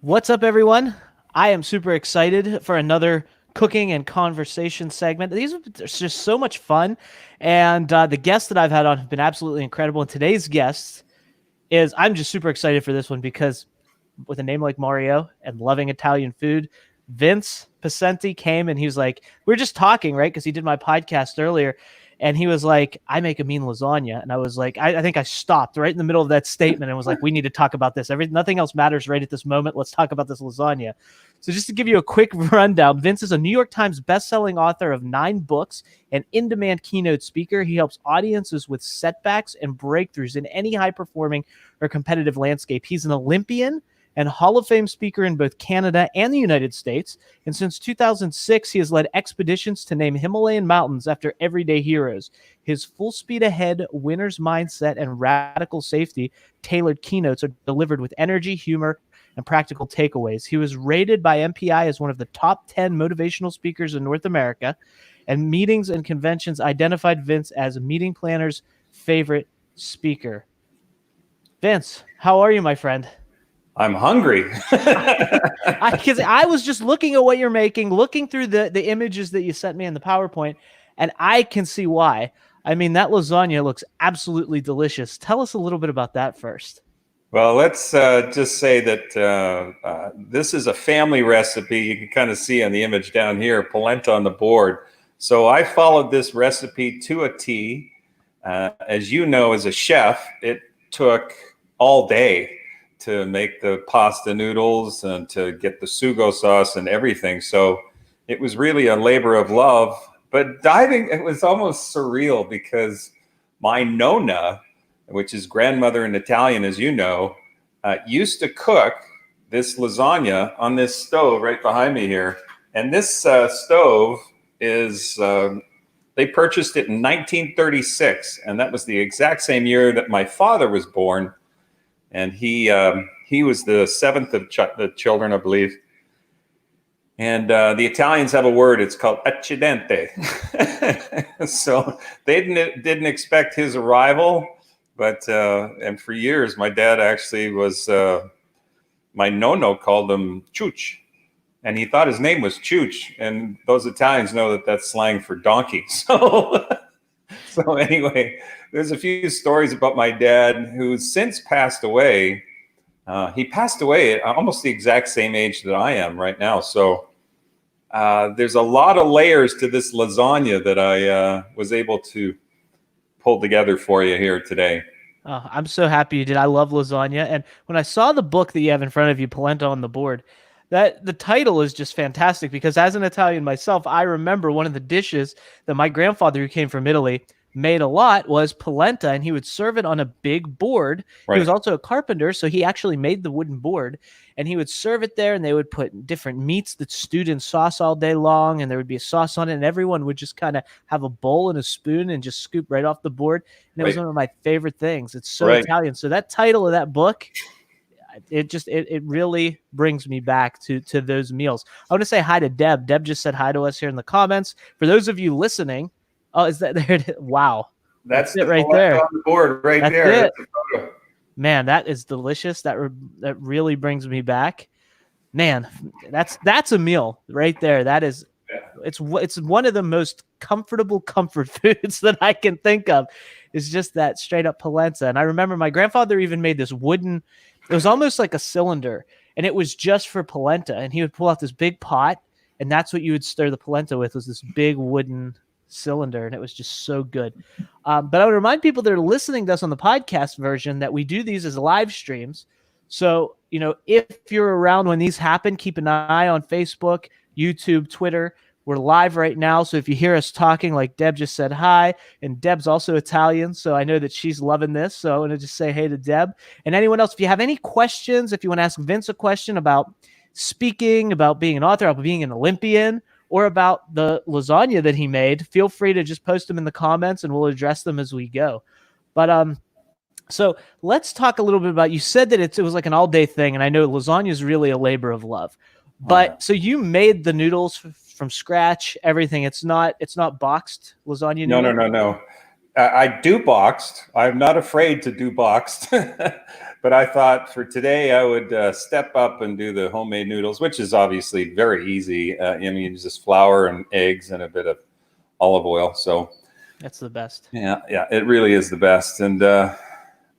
What's up, everyone? I am super excited for another cooking and conversation segment. These are just so much fun, and the guests that I've had on have been absolutely incredible. And today's guest is I'm just super excited for this one because with a name like Mario and loving Italian food, Vince Poscente came and he was like, we were just talking, right? Because he did my podcast earlier. And he was like, I make a mean lasagna. And I was like, I think I stopped right in the middle of that statement and was like, we need to talk about this. Nothing else matters right at this moment. Let's talk about this lasagna. So just to give you a quick rundown, Vince is a New York Times bestselling author of 9 books and in-demand keynote speaker. He helps audiences with setbacks and breakthroughs in any high-performing or competitive landscape. He's an Olympian and Hall of Fame speaker in both Canada and the United States. And since 2006, he has led expeditions to name Himalayan mountains after everyday heroes. His full speed ahead, winner's mindset, and radical safety tailored keynotes are delivered with energy, humor, and practical takeaways. He was rated by MPI as one of the top 10 motivational speakers in North America, and meetings and conventions identified Vince as meeting planners' favorite speaker. Vince, how are you, my friend? I'm hungry. Because I was just looking at what you're making, looking through the images that you sent me in the PowerPoint, and I can see why. I mean, that lasagna looks absolutely delicious. Tell us a little bit about that first. Well, let's just say that this is a family recipe. You can kind of see on the image down here, polenta on the board. So I followed this recipe to a T. As you know, as a chef, it took all day to make the pasta noodles and to get the sugo sauce and everything. So it was really a labor of love. But it was almost surreal because my nonna, which is grandmother in Italian, as you know, used to cook this lasagna on this stove right behind me here. And this stove is, they purchased it in 1936. And that was the exact same year that my father was born. And he was the 7th of the children, I believe. And the Italians have a word. It's called accidente. So they didn't expect his arrival. But and for years, my dad actually was, my nonno called him Chuch. And he thought his name was Chuch. And those Italians know that that's slang for donkey. So anyway, there's a few stories about my dad who's since passed away. He passed away at almost the exact same age that I am right now. So there's a lot of layers to this lasagna that I was able to pull together for you here today. Oh, I'm so happy you did. I love lasagna. And when I saw the book that you have in front of you, Polenta on the board, that the title is just fantastic because as an Italian myself, I remember one of the dishes that my grandfather, who came from Italy, made a lot was polenta, and he would serve it on a big board. Right. He was also a carpenter, so he actually made the wooden board, and he would serve it there, and they would put different meats that stewed in sauce all day long, and there would be a sauce on it, and everyone would just kind of have a bowl and a spoon and just scoop right off the board. And it was one of my favorite things. It's so Italian. So that title of that book, it really brings me back to those meals. I want to say hi to Deb. Deb just said hi to us here in the comments. For those of you listening, oh, is that there? Wow. That's it right there on the board right there. That's the photo. Man, that is delicious. That really brings me back. Man, that's a meal right there. That is, it's one of the most comfortable comfort foods that I can think of. Is just that straight up polenta. And I remember my grandfather even made this wooden. It was almost like a cylinder, and it was just for polenta. And he would pull out this big pot, and that's what you would stir the polenta with. Was this big wooden cylinder, and it was just so good. But I would remind people that are listening to us on the podcast version that we do these as live streams. So, if you're around when these happen, keep an eye on Facebook, YouTube, Twitter. We're live right now. So if you hear us talking, like Deb just said hi, and Deb's also Italian, so I know that she's loving this. So I want to just say hey to Deb. And anyone else, if you have any questions, if you want to ask Vince a question about speaking, about being an author, about being an Olympian, or about the lasagna that he made, feel free to just post them in the comments and we'll address them as we go. But so let's talk a little bit about, you said that it was like an all-day thing, and I know lasagna is really a labor of love. But so you made the noodles from scratch, everything. It's not boxed lasagna noodles? No. I do boxed. I'm not afraid to do boxed, but I thought for today I would step up and do the homemade noodles, which is obviously very easy. I mean, it's just flour and eggs and a bit of olive oil. So That's the best. yeah, it really is the best. And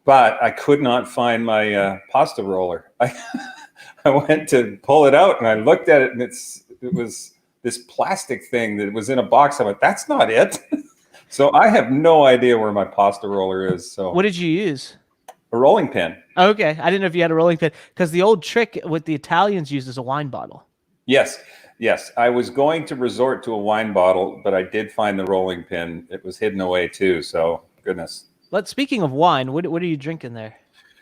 but I could not find my pasta roller. I went to pull it out and I looked at it, and it was this plastic thing that was in a box. I went, that's not it. So I have no idea where my pasta roller is. So What did you use? a rolling pin. Okay, I didn't know if you had a rolling pin, because the old trick with the Italians used is a wine bottle. Yes. I was going to resort to a wine bottle, but I did find the rolling pin. It was hidden away too. So goodness. But speaking of wine, what are you drinking there?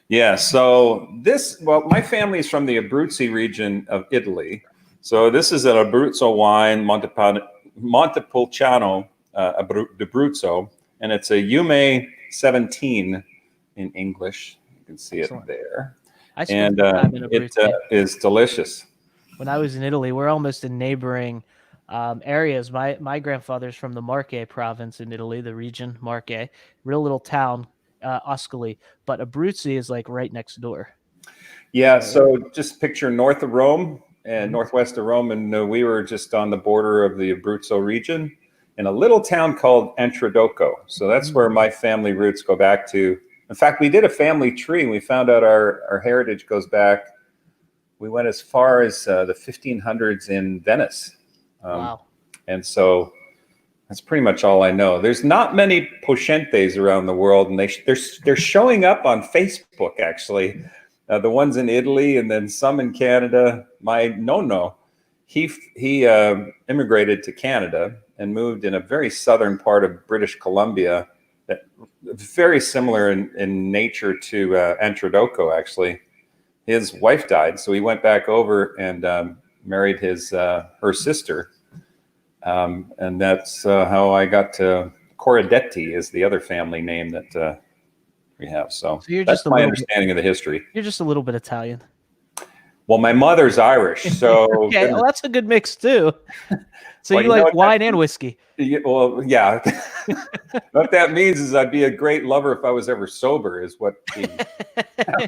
Yeah. So my family is from the Abruzzi region of Italy. So this is an Abruzzo wine, Montepulciano d'Abruzzo, and it's a Yume 17 in English. You can see it Excellent. there. I spent And some time in it Abruzzi. is delicious. When I was in Italy, we're almost in neighboring areas. My grandfather's from the Marche province in Italy, the region Marche, real little town, Oscoli, but Abruzzi is like right next door. Yeah, so just picture north of Rome and northwest of Rome, and we were just on the border of the Abruzzo region in a little town called Entrodocco. So that's where my family roots go back to. In fact, we did a family tree, and we found out our heritage goes back. We went as far as the 1500s in Venice. Wow. And so that's pretty much all I know. There's not many Poscentes around the world, and they're showing up on Facebook, actually. The ones in Italy and then some in Canada. My nonno, he immigrated to Canada and moved in a very southern part of British Columbia, that very similar in nature to Entrodocco, actually. His wife died, so he went back over and married her sister. And that's how I got to Corradetti is the other family name that we have. So you're that's just my understanding of the history. You're just a little bit Italian. Well, my mother's Irish, so Okay, well, that's a good mix too. So Well, you like wine and whiskey. Well, yeah. What that means is I'd be a great lover if I was ever sober, is what being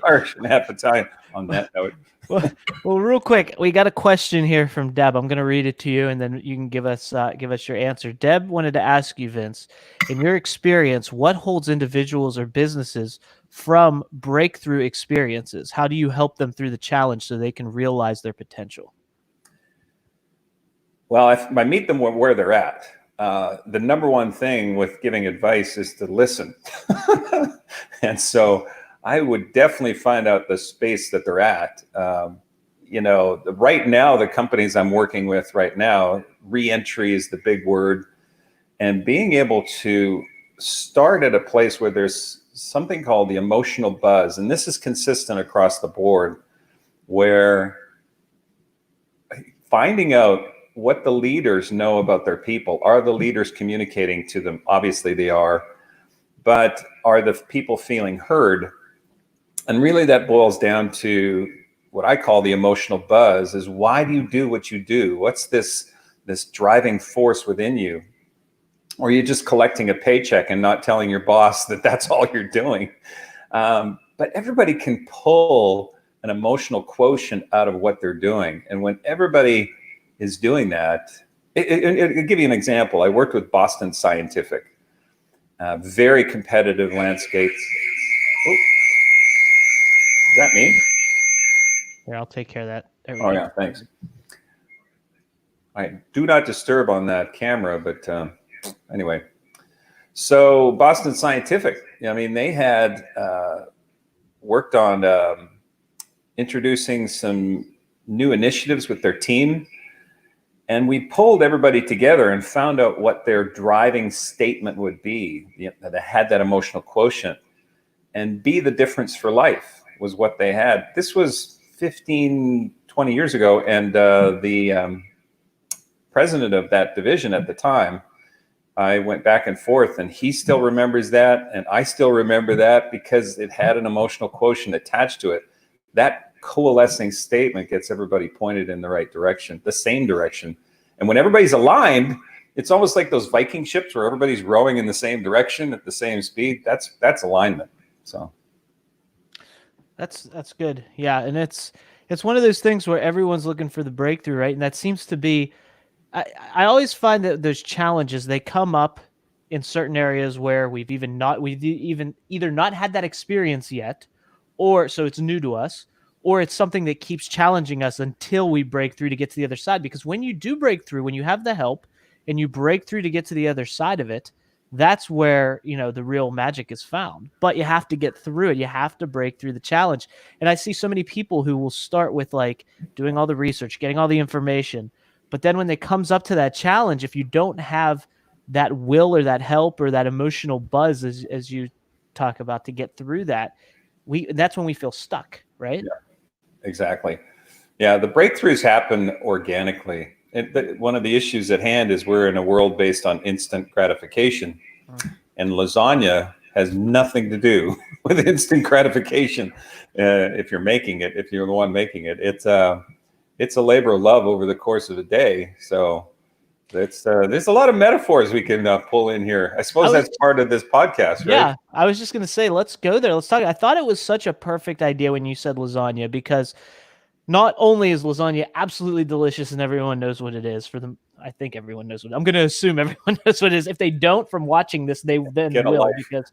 Irish and half Italian on that note. Well, real quick, we got a question here from Deb. I'm going to read it to you, and then you can give us your answer. Deb wanted to ask you, Vince, in your experience, what holds individuals or businesses from breakthrough experiences? How do you help them through the challenge so they can realize their potential? Well, if I meet them where they're at, the number one thing with giving advice is to listen. And so I would definitely find out the space that they're at. Right now, the companies I'm working with right now, re-entry is the big word. And being able to start at a place where there's something called the emotional buzz, and this is consistent across the board, where finding out what the leaders know about their people. Are the leaders communicating to them? Obviously they are, but are the people feeling heard? And really that boils down to what I call the emotional buzz, is why do you do what you do? What's this driving force within you? Or are you just collecting a paycheck and not telling your boss that that's all you're doing? But everybody can pull an emotional quotient out of what they're doing. And when everybody is doing that, I'll give you an example. I worked with Boston Scientific, very competitive landscapes. Oh, is that me? Here, I'll take care of that. There we Oh go. yeah, thanks. I do not disturb on that camera, but anyway. So Boston Scientific, I mean, they had worked on introducing some new initiatives with their team. And we pulled everybody together and found out what their driving statement would be, that had that emotional quotient, and be the difference for life was what they had. This was 15, 20 years ago. And the president of that division at the time, I went back and forth, and he still remembers that. And I still remember that because it had an emotional quotient attached to it. That coalescing statement gets everybody pointed in the right direction, the same direction. And when everybody's aligned, it's almost like those Viking ships where everybody's rowing in the same direction at the same speed. That's alignment. So That's good. Yeah, and it's one of those things where everyone's looking for the breakthrough, right? And that seems to be I always find that those challenges, they come up in certain areas where we've even either not had that experience yet, or so it's new to us, or it's something that keeps challenging us until we break through to get to the other side. Because when you do break through, when you have the help and you break through to get to the other side of it, that's where, the real magic is found. But you have to get through it. You have to break through the challenge. And I see so many people who will start with like doing all the research, getting all the information, but then when it comes up to that challenge, if you don't have that will or that help or that emotional buzz, as you talk about, to get through that, that's when we feel stuck, right? yeah, exactly. Yeah, the breakthroughs happen organically. One of the issues at hand is we're in a world based on instant gratification, and lasagna has nothing to do with instant gratification. If you're making it, if you're the one making it, it's a labor of love over the course of a day. So there's a lot of metaphors we can pull in here. I suppose that's part of this podcast, right? Yeah, I was just going to say, let's go there. Let's talk. I thought it was such a perfect idea when you said lasagna, because not only is lasagna absolutely delicious and everyone knows what it is, I think everyone knows what I'm going to assume everyone knows what it is. If they don't from watching this, they then Get a will life. because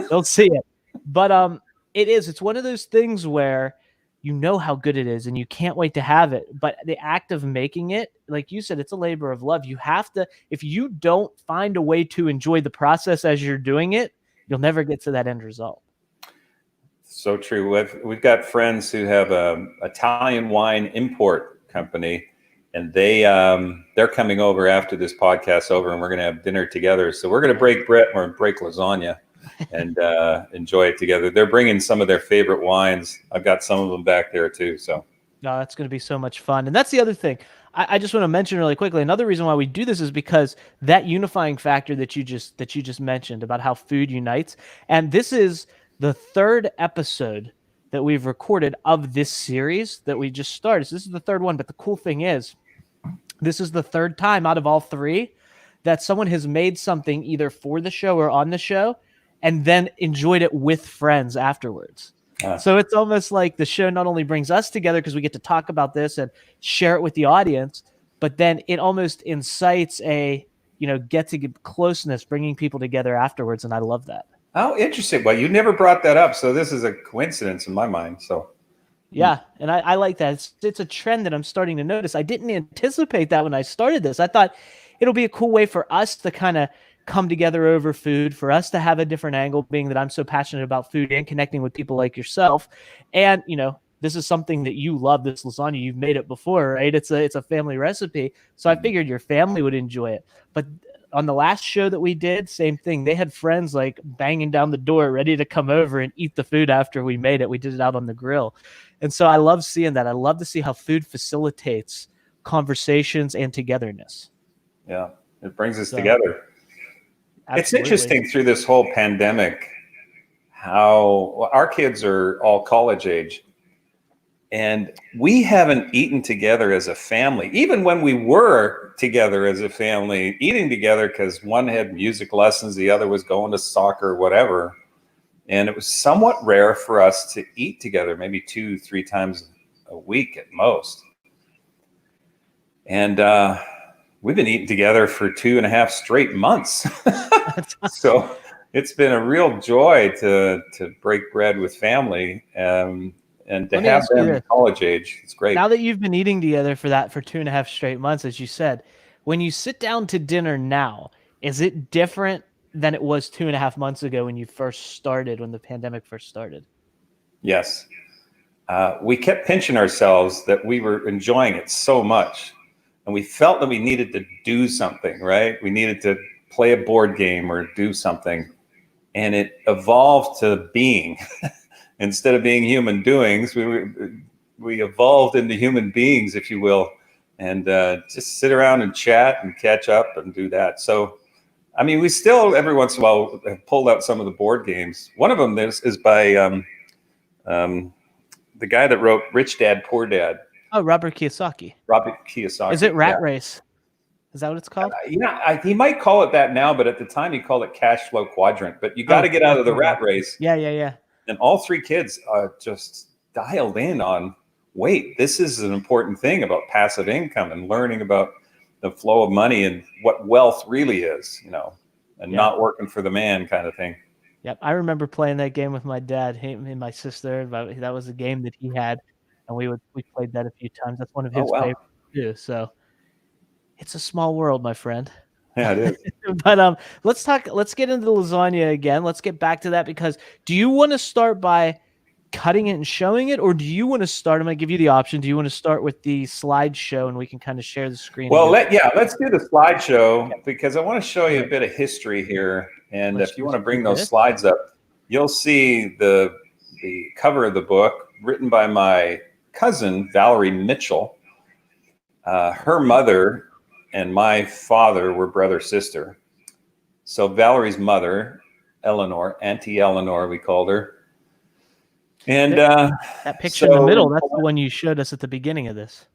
they'll see it. But it's one of those things where you know how good it is and you can't wait to have it. But the act of making it, like you said, it's a labor of love. You have to, if you don't find a way to enjoy the process as you're doing it, you'll never get to that end result. So true. We've got friends who have a Italian wine import company, and they're coming over after this podcast's over, and we're going to have dinner together. So we're going to break bread or break lasagna and enjoy it together. They're bringing some of their favorite wines. I've got some of them back there too. So no, that's going to be so much fun. And that's the other thing. I just want to mention really quickly. Another reason why we do this is because that unifying factor that you just mentioned about how food unites. And this is the third episode that we've recorded of this series that we just started. So this is the third one. But the cool thing is, this is the third time out of all three that someone has made something either for the show or on the show and then enjoyed it with friends afterwards. So it's almost like the show not only brings us together because we get to talk about this and share it with the audience, but then it almost incites a, get to get closeness, bringing people together afterwards. And I love that. Oh, interesting. Well, you never brought that up. So this is a coincidence in my mind. So yeah. And I like that. It's a trend that I'm starting to notice. I didn't anticipate that when I started this. I thought it'll be a cool way for us to kind of come together over food, for us to have a different angle, being that I'm so passionate about food and connecting with people like yourself. And, this is something that you love, this lasagna. You've made it before, right? It's a family recipe. So I figured your family would enjoy it. But on the last show that we did, same thing. They had friends like banging down the door, ready to come over and eat the food after we made it. We did it out on the grill. And so I love seeing that. I love to see how food facilitates conversations and togetherness. Yeah, it brings us together. Absolutely. It's interesting through this whole pandemic how our kids are all college age, and we haven't eaten together as a family. Even when we were together as a family, eating together because one had music lessons, the other was going to soccer, whatever. And it was somewhat rare for us to eat together, maybe 2-3 times a week at most. And we've been eating together for 2.5 straight months. So it's been a real joy to break bread with family and to have them in college age. It's great. Now that you've been eating together for 2.5 straight months, as you said, when you sit down to dinner now, is it different than it was 2.5 months ago when you first started, when the pandemic first started? Yes. We kept pinching ourselves that we were enjoying it so much. And we felt that we needed to do something, right? We needed to play a board game or do something. And it evolved to being. Instead of being human doings, we evolved into human beings, if you will, and just sit around and chat and catch up and do that. So, I mean, we still, every once in a while, have pulled out some of the board games. One of them is by the guy that wrote Rich Dad, Poor Dad. Oh, Robert Kiyosaki. Robert Kiyosaki. Is it Rat Race? Is that what it's called? He might call it that now, but at the time he called it cash flow quadrant. But you got Oh, to get out of the rat race. Yeah, yeah, yeah. And all three kids are just dialed in on, wait, this is an important thing about passive income and learning about the flow of money and what wealth really is, and not working for the man kind of thing. Yep, I remember playing that game with my dad, him and my sister. That was a game that he had, and we played that a few times. That's one of Oh, his wow. favorites too. So it's a small world, my friend. Yeah, it is. But let's get into the lasagna again. Let's get back to that, because do you want to start by cutting it and showing it, or do you want to start? I'm going to give you the option. Do you want to start with the slideshow and we can kind of share the screen? Well, let's do the slideshow, because I want to show you a bit of history here. And if you want to bring those slides up, you'll see the cover of the book written by my cousin, Valerie Mitchell. Her mother and my father were brother-sister. So Valerie's mother, Eleanor, Auntie Eleanor, we called her. And that picture in the middle, that's the one you showed us at the beginning of this.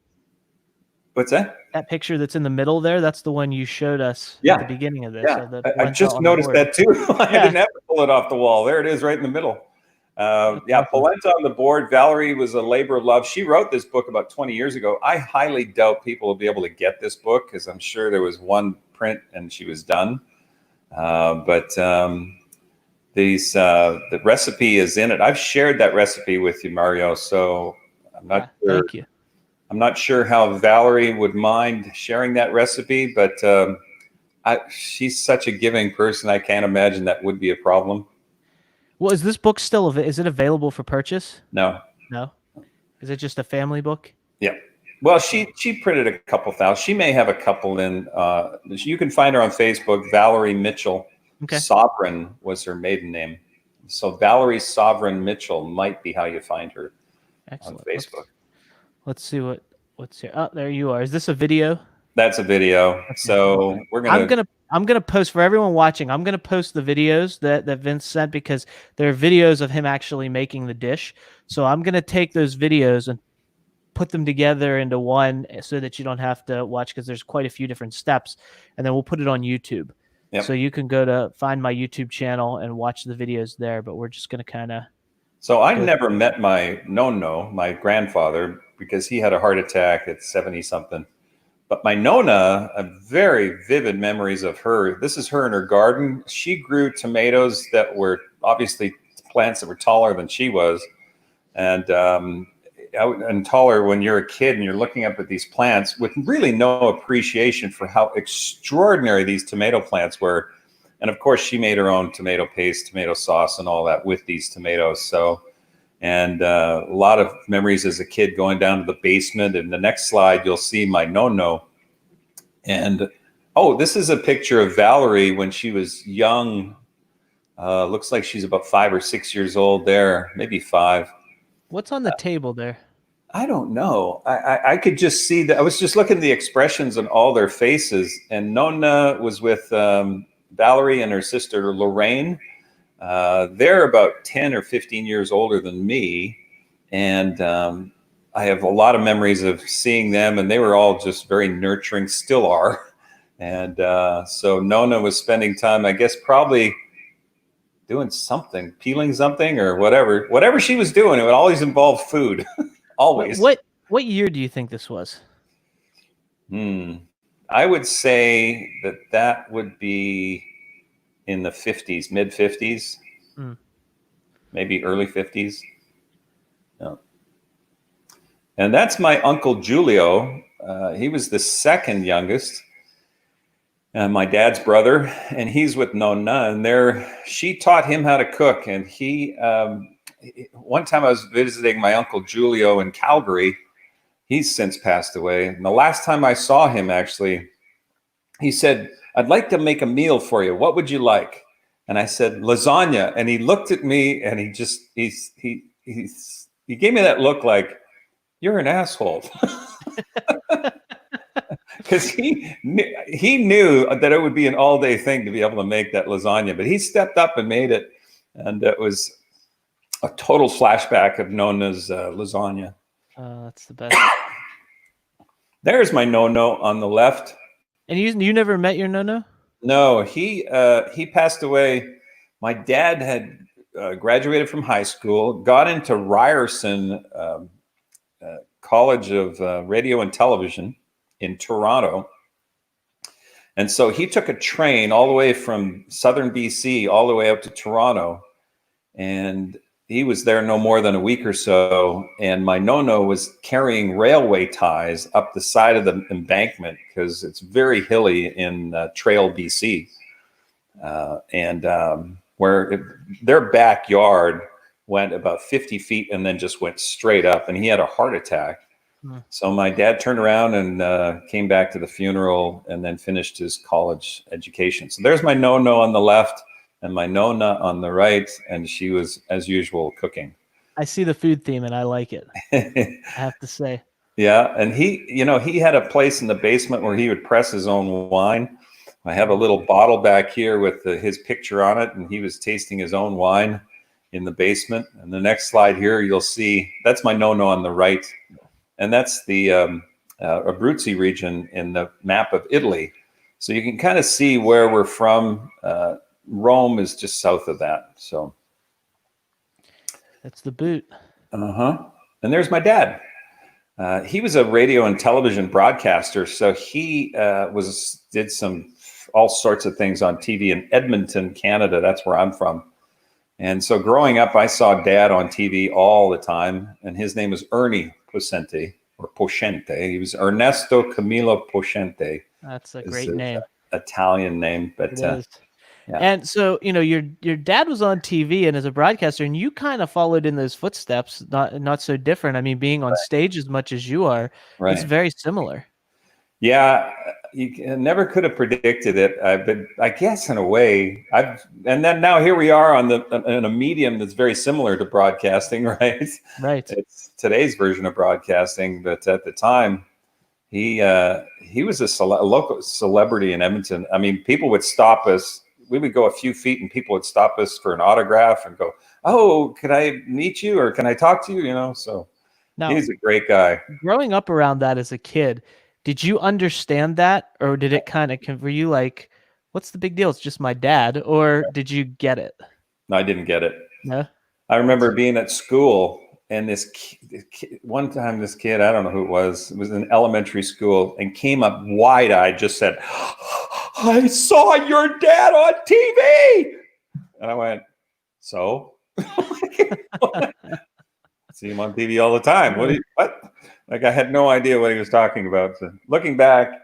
What's that? That picture that's in the middle there, that's the one you showed us at the beginning of this. Yeah, I just noticed that too. I didn't have to pull it off the wall. There it is right in the middle. Polenta on the board. Valerie was a labor of love. She wrote this book about 20 years ago. I highly doubt people will be able to get this book, because I'm sure there was one print and she was done. The recipe is in it. I've shared that recipe with you, Mario. So I'm not sure. Thank you. I'm not sure how Valerie would mind sharing that recipe, but she's such a giving person. I can't imagine that would be a problem. Well, is this book still is it available for purchase? No. Is it just a family book? Yeah. Well, she printed a couple thousand. She may have a couple in. You can find her on Facebook, Valerie Mitchell. Okay. Sovereign was her maiden name. So Valerie Sovereign Mitchell might be how you find her. Excellent. On Facebook. Let's see what's here. Oh, there you are. Is this a video? That's a video. Okay. So I'm gonna post for everyone watching. I'm gonna post the videos that Vince sent, because they're videos of him actually making the dish. So I'm gonna take those videos and put them together into one, so that you don't have to watch, because there's quite a few different steps, and then we'll put it on YouTube. Yep. So you can go to find my YouTube channel and watch the videos there. But we're just gonna kind of. So I never met my my grandfather, because he had a heart attack at 70-something. But my Nona, I have very vivid memories of her. This is her in her garden. She grew tomatoes that were obviously plants that were taller than she was. And taller when you're a kid and you're looking up at these plants with really no appreciation for how extraordinary these tomato plants were. And of course, she made her own tomato paste, tomato sauce, and all that with these tomatoes. So, and a lot of memories as a kid going down to the basement. And the next slide, you'll see my no-no. And, this is a picture of Valerie when she was young. Looks like she's about 5 or 6 years old there, maybe 5. What's on the table there? I don't know. I could just see that. I was just looking at the expressions on all their faces. And Nona was with Valerie and her sister Lorraine. They're about 10 or 15 years older than me. And I have a lot of memories of seeing them, and they were all just very nurturing, still are. And so Nona was spending time, I guess, probably doing something, peeling something or whatever she was doing. It would always involve food. Always. What year do you think this was? I would say that would be in the 50s, mid 50s, maybe early 50s. Yeah. And that's my Uncle Julio. He was the second youngest, my dad's brother, and he's with Nona. And she taught him how to cook. And one time I was visiting my Uncle Julio in Calgary. He's since passed away. And the last time I saw him, actually, he said, "I'd like to make a meal for you. What would you like?" And I said, "Lasagna." And he looked at me and he gave me that look like, "You're an asshole." Because he knew that it would be an all-day thing to be able to make that lasagna. But he stepped up and made it. And it was a total flashback of Nona's lasagna. That's the best. There's my no-no on the left. And you never met your no-no? No, he passed away. My dad had graduated from high school, got into Ryerson College of Radio and Television in Toronto. And so he took a train all the way from southern BC all the way up to Toronto. And he was there no more than a week or so. And my no-no was carrying railway ties up the side of the embankment because it's very hilly in Trail, BC. Their backyard went about 50 feet and then just went straight up. And he had a heart attack. So my dad turned around and came back to the funeral and then finished his college education. So there's my no-no on the left and my nonna on the right, and she was, as usual, cooking. I see the food theme, and I like it. I have to say. Yeah, and he had a place in the basement where he would press his own wine. I have a little bottle back here with his picture on it, and he was tasting his own wine in the basement. And the next slide here, you'll see that's my no-no on the right. And that's the Abruzzi region in the map of Italy. So you can kind of see where we're from. Rome is just south of that. So that's the boot. And there's my dad. He was a radio and television broadcaster. So he did all sorts of things on TV in Edmonton, Canada. That's where I'm from. And so growing up, I saw Dad on TV all the time, and his name was Ernie Poscente, or Poscente. He was Ernesto Camillo Poscente. That's a great name. Italian name, but it is. Yeah. And so, your dad was on TV and as a broadcaster, and you kind of followed in those footsteps, not so different. I mean, being on stage as much as you are, it's very similar. Yeah, you never could have predicted it, but I guess in a way, and then now here we are in a medium that's very similar to broadcasting, right? Right. It's today's version of broadcasting, but at the time, he was a local celebrity in Edmonton. I mean, people would stop us. We would go a few feet, and people would stop us for an autograph and go, "Oh, can I meet you, or can I talk to you?" So now, he's a great guy. Growing up around that as a kid, did you understand that, or did it kind of, were you like, what's the big deal? It's just my dad, or did you get it? No, I didn't get it. No? I remember being at school, and one time this kid, I don't know who it was in elementary school, and came up wide-eyed, just said, "I saw your dad on TV." And I went, "So?" See him on TV all the time. What? Like, I had no idea what he was talking about. So looking back,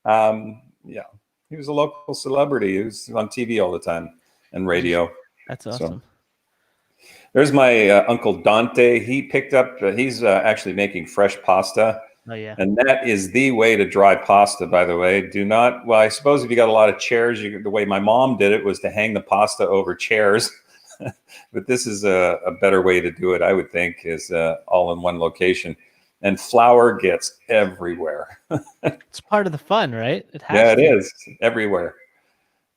he was a local celebrity. He was on TV all the time and radio. That's awesome. So, there's my Uncle Dante. He picked up, he's actually making fresh pasta. Oh, yeah. And that is the way to dry pasta, by the way. Well, I suppose if you got a lot of chairs, the way my mom did it was to hang the pasta over chairs. But this is a better way to do it, I would think, is all in one location. And flour gets everywhere. It's part of the fun, right? It is everywhere.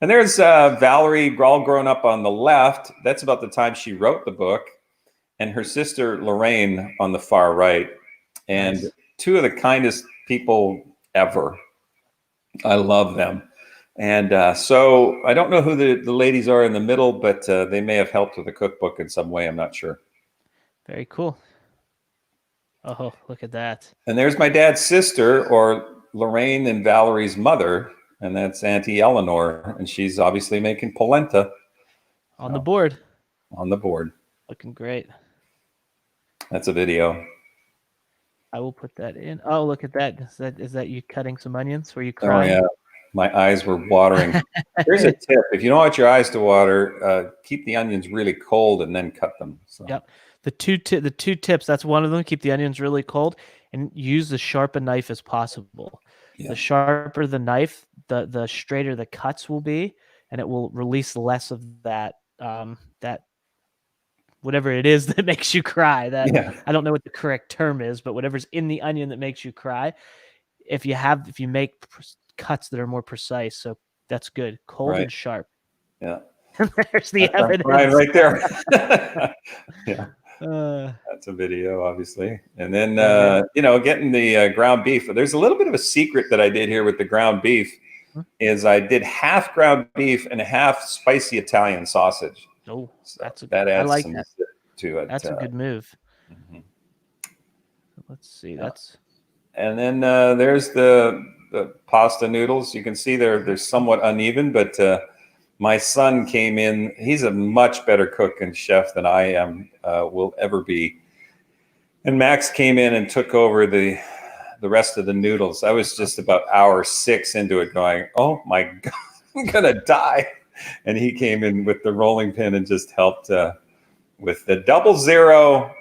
And there's Valerie, all grown up on the left. That's about the time she wrote the book. And her sister, Lorraine, on the far right. And nice. Two of the kindest people ever. I love them. And so I don't know who the ladies are in the middle, but they may have helped with the cookbook in some way. I'm not sure. Very cool. Oh, look at that. And there's my dad's sister, or Lorraine and Valerie's mother, and that's Auntie Eleanor. And she's obviously making polenta. On the board. On the board. Looking great. That's a video. I will put that in. Oh, look at that. Is that you cutting some onions? Were you crying? Oh, yeah. My eyes were watering. Here's a tip. If you don't want your eyes to water, keep the onions really cold and then cut them. So. Yep. The two tips, that's one of them. Keep the onions really cold and use as sharp a knife as possible. Yeah. The sharper the knife, the straighter the cuts will be, and it will release less of that that whatever it is that makes you cry. I don't know what the correct term is, but whatever's in the onion that makes you cry. If you make cuts that are more precise, so that's good. Cold and sharp. Yeah. There's the evidence right there. Yeah. That's a video, obviously. And then, getting the ground beef. There's a little bit of a secret that I did here with the ground beef. is I did half ground beef and half spicy Italian sausage. Oh, So that's a that I adds like some that. zip to it. That's a good move. Mhm. Let's see. Yeah. That's And then there's the pasta noodles. You can see they're somewhat uneven, but my son came in. He's a much better cook and chef than I am, will ever be. And Max came in and took over the rest of the noodles. I was just about hour 6 into it going, oh my God, I'm going to die. And he came in with the rolling pin and just helped with the 00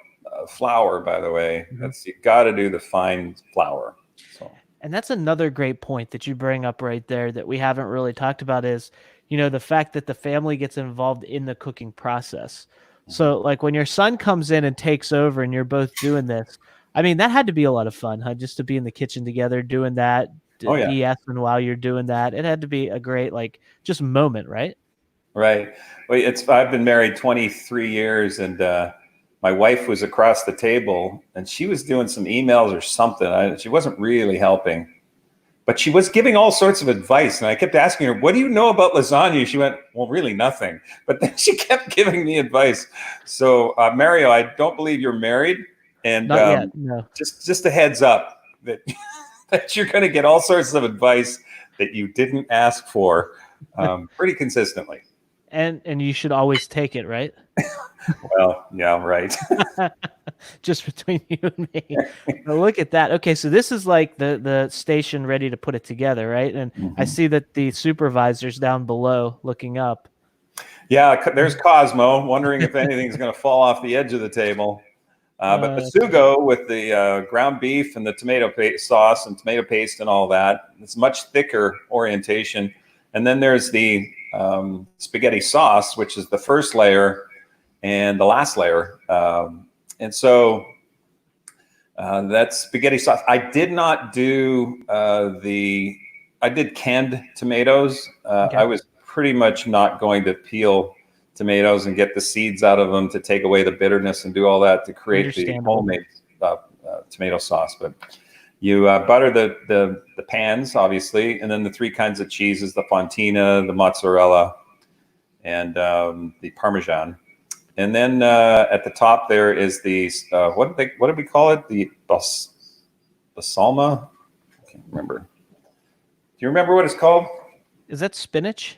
flour, by the way. That's, you got to do the fine flour. So. And that's another great point that you bring up right there that we haven't really talked about is, the fact that the family gets involved in the cooking process. So like when your son comes in and takes over and you're both doing this, I mean, that had to be a lot of fun, huh? Just to be in the kitchen together, doing that, Oh yeah. BSing while you're doing that. It had to be a great, like, just moment, right? Right. Well, I've been married 23 years, and my wife was across the table, and she was doing some emails or something. She wasn't really helping, but she was giving all sorts of advice. And I kept asking her, "What do you know about lasagna?" She went, "Well, really nothing." But then she kept giving me advice. So, Mario, I don't believe you're married, and Not yet. No. just a heads up that that you're going to get all sorts of advice that you didn't ask for, pretty consistently. And you should always take it, right? Well, yeah, right. Just between you and me. But look at that. Okay, so this is like the station ready to put it together, right? And I see that the supervisor's down below looking up. Yeah, there's Cosmo wondering if anything's going to fall off the edge of the table. But the sugo with the ground beef and the tomato sauce and tomato paste and all that, it's much thicker orientation. And then there's the spaghetti sauce, which is the first layer and the last layer. And so that's spaghetti sauce. I did not do I did canned tomatoes. Okay. I was pretty much not going to peel tomatoes and get the seeds out of them to take away the bitterness and do all that to create the homemade tomato sauce. But you butter the pans, obviously, and then the 3 kinds of cheeses: the fontina, the mozzarella, and the Parmesan. And then at the top there is the what did we call it? The balsama. I can't remember. Do you remember what it's called? Is that spinach?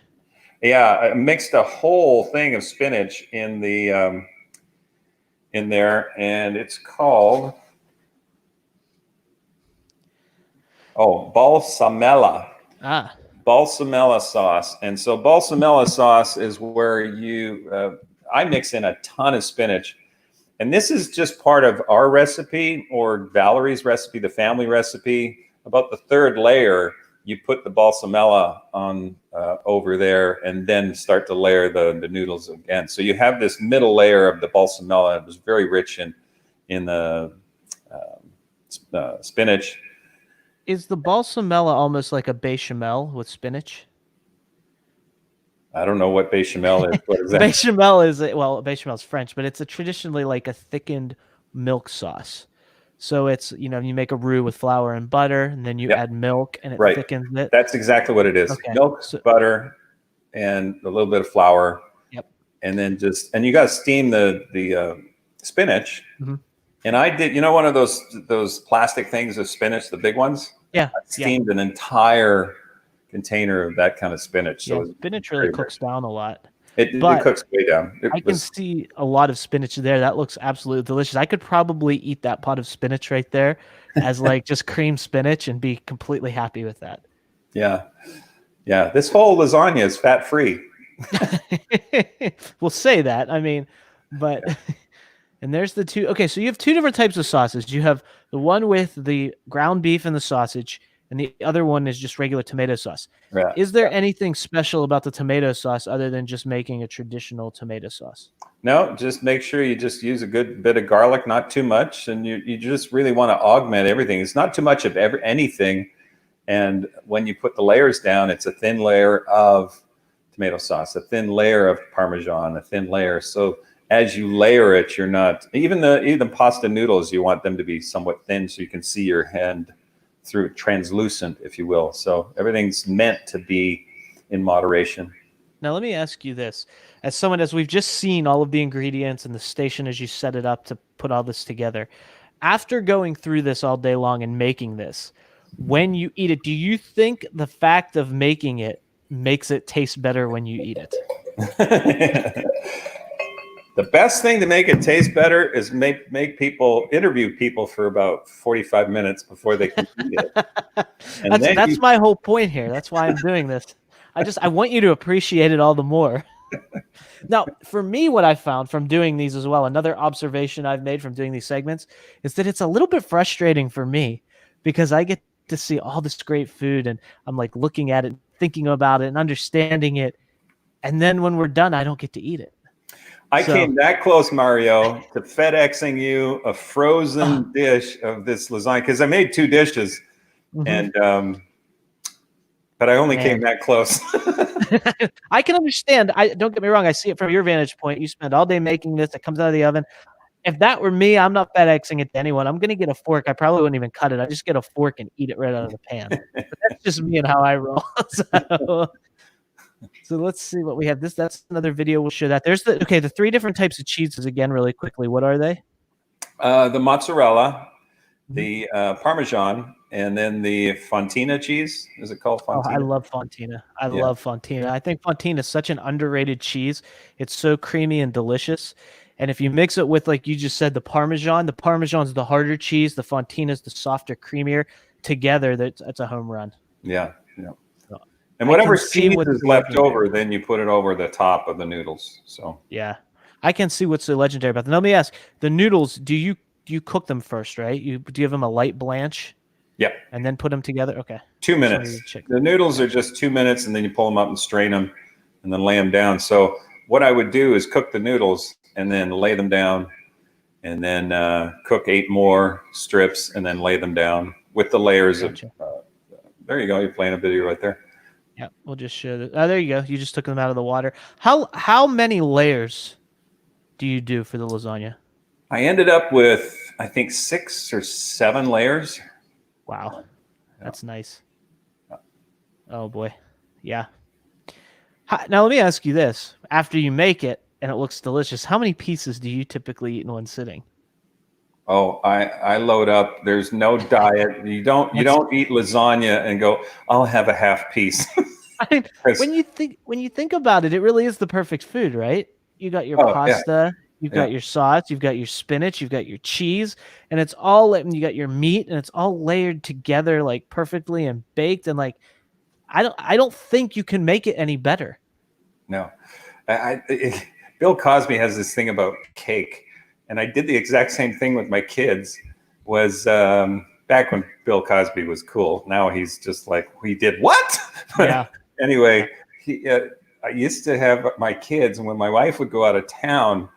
Yeah, I mixed a whole thing of spinach in the in there, and it's called balsamella. Balsamella sauce. And so balsamella sauce is where I mix in a ton of spinach. And this is just part of our recipe, or Valerie's recipe, the family recipe. About the 3rd layer, you put the balsamella on over there, and then start to layer the noodles again. So you have this middle layer of the balsamella. It was very rich in the spinach. Is the balsamella almost like a bechamel with spinach? I don't know what bechamel is. What is that? Bechamel bechamel is French, but it's traditionally like a thickened milk sauce. So it's, you make a roux with flour and butter, and then you add milk, and it thickens it. That's exactly what it is. Okay. Milk, butter, and a little bit of flour. Yep. And then and you got to steam the spinach. Mm-hmm. And I did, one of those plastic things of spinach, the big ones. Yeah. I steamed an entire container of that kind of spinach. So spinach really cooks down a lot. It cooks way down. I can see a lot of spinach there. That looks absolutely delicious. I could probably eat that pot of spinach right there as like just cream spinach and be completely happy with that. Yeah. Yeah. This whole lasagna is fat-free. We'll say that. I mean, but and there's the 2. Okay, so you have 2 different types of sauces. You have the one with the ground beef and the sausage, and the other one is just regular tomato sauce. Right. Is there anything special about the tomato sauce other than just making a traditional tomato sauce? No, just make sure you just use a good bit of garlic, not too much, and you just really want to augment everything. It's not too much of anything, and when you put the layers down, it's a thin layer of tomato sauce, a thin layer of Parmesan, a thin layer. So as you layer it, you're not even the pasta noodles. You want them to be somewhat thin so you can see your hand through translucent, if you will. So everything's meant to be in moderation. Now, let me ask you this. As someone, as we've just seen all of the ingredients and the station as you set it up to put all this together, after going through this all day long and making this, when you eat it, do you think the fact of making it makes it taste better when you eat it? The best thing to make it taste better is interview people for about 45 minutes before they can eat it. And that's my whole point here. That's why I'm doing this. I want you to appreciate it all the more. Now, for me, what I found from doing these as well, another observation I've made from doing these segments is that it's a little bit frustrating for me because I get to see all this great food and I'm like looking at it, thinking about it and understanding it. And then when we're done, I don't get to eat it. I came that close, Mario, to FedExing you a frozen dish of this lasagna because I made 2 dishes, and but I only came that close. I can understand. Don't get me wrong. I see it from your vantage point. You spend all day making this. It comes out of the oven. If that were me, I'm not FedExing it to anyone. I'm going to get a fork. I probably wouldn't even cut it. I just get a fork and eat it right out of the pan. But that's just me and how I roll. So let's see what we have. That's another video. We'll show that. There's the 3 different types of cheeses again, really quickly. What are they? The mozzarella, the Parmesan, and then the Fontina cheese. Is it called Fontina? Oh, I love Fontina. I love Fontina. I think Fontina is such an underrated cheese. It's so creamy and delicious. And if you mix it with, like you just said, the Parmesan's the harder cheese. The Fontina's the softer, creamier. Together, that's a home run. Yeah. And whatever cheese is left over, then you put it over the top of the noodles. So yeah, I can see what's so legendary about them. Let me ask: the noodles, do you cook them first, right? Do you give them a light blanch? Yep. And then put them together? Okay. 2 minutes. The noodles are just 2 minutes, and then you pull them up and strain them, and then lay them down. So what I would do is cook the noodles and then lay them down, and then cook 8 more strips, and then lay them down with the layers of. There you go. You're playing a video right there. Yeah, we'll just show that. Oh, there you go. You just took them out of the water. How many layers do you do for the lasagna? I ended up with, I think, 6 or 7 layers. Wow, that's nice. Oh boy, yeah. Now let me ask you this: after you make it and it looks delicious, how many pieces do you typically eat in one sitting? Oh, I load up. There's no diet. You don't eat lasagna and go, I'll have a half piece. I mean, when you think about it, it really is the perfect food, right? You got your pasta, you've got your sauce, you've got your spinach, you've got your cheese, and it's all, and you got your meat, and it's all layered together like perfectly and baked, and like I don't think you can make it any better. No, Bill Cosby has this thing about cake. And I did the exact same thing with my kids. Was back when Bill Cosby was cool. Now he's just like, we did what? Yeah. Anyway, I used to have my kids, and when my wife would go out of town,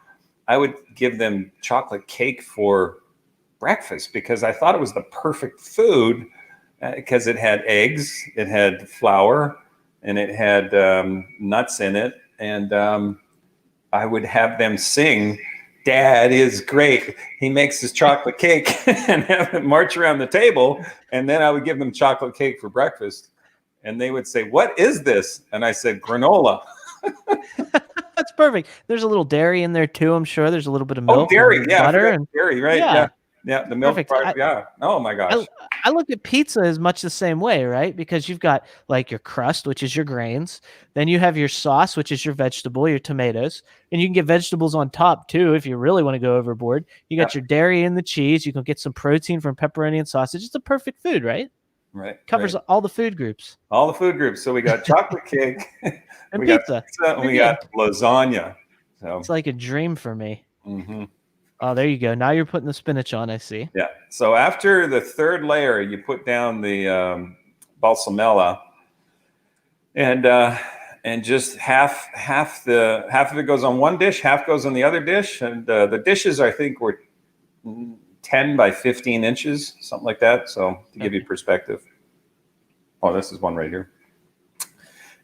I would give them chocolate cake for breakfast because I thought it was the perfect food because it had eggs, it had flour, and it had nuts in it. And I would have them sing, Dad is great. He makes his chocolate cake and have them march around the table. And then I would give them chocolate cake for breakfast. And they would say, what is this? And I said, granola. That's perfect. There's a little dairy in there too, I'm sure. There's a little bit of milk. Oh, dairy. Yeah, butter and dairy, right? Yeah. Yeah, the milk part. Yeah. Oh my gosh. I look at pizza as much the same way, right? Because you've got like your crust, which is your grains. Then you have your sauce, which is your vegetable, your tomatoes. And you can get vegetables on top too if you really want to go overboard. You got your dairy and the cheese. You can get some protein from pepperoni and sausage. It's a perfect food, right? Right. Covers all the food groups. All the food groups. So we got chocolate cake. And we pizza. Got pizza and we got lasagna. So it's like a dream for me. Mm-hmm. Oh, there you go. Now you're putting the spinach on, I see. Yeah. So after the third layer, you put down the balsamella, and just half of it goes on one dish, half goes on the other dish, and the dishes I think were 10 by 15 inches, something like that. So to give you perspective. Oh, this is one right here.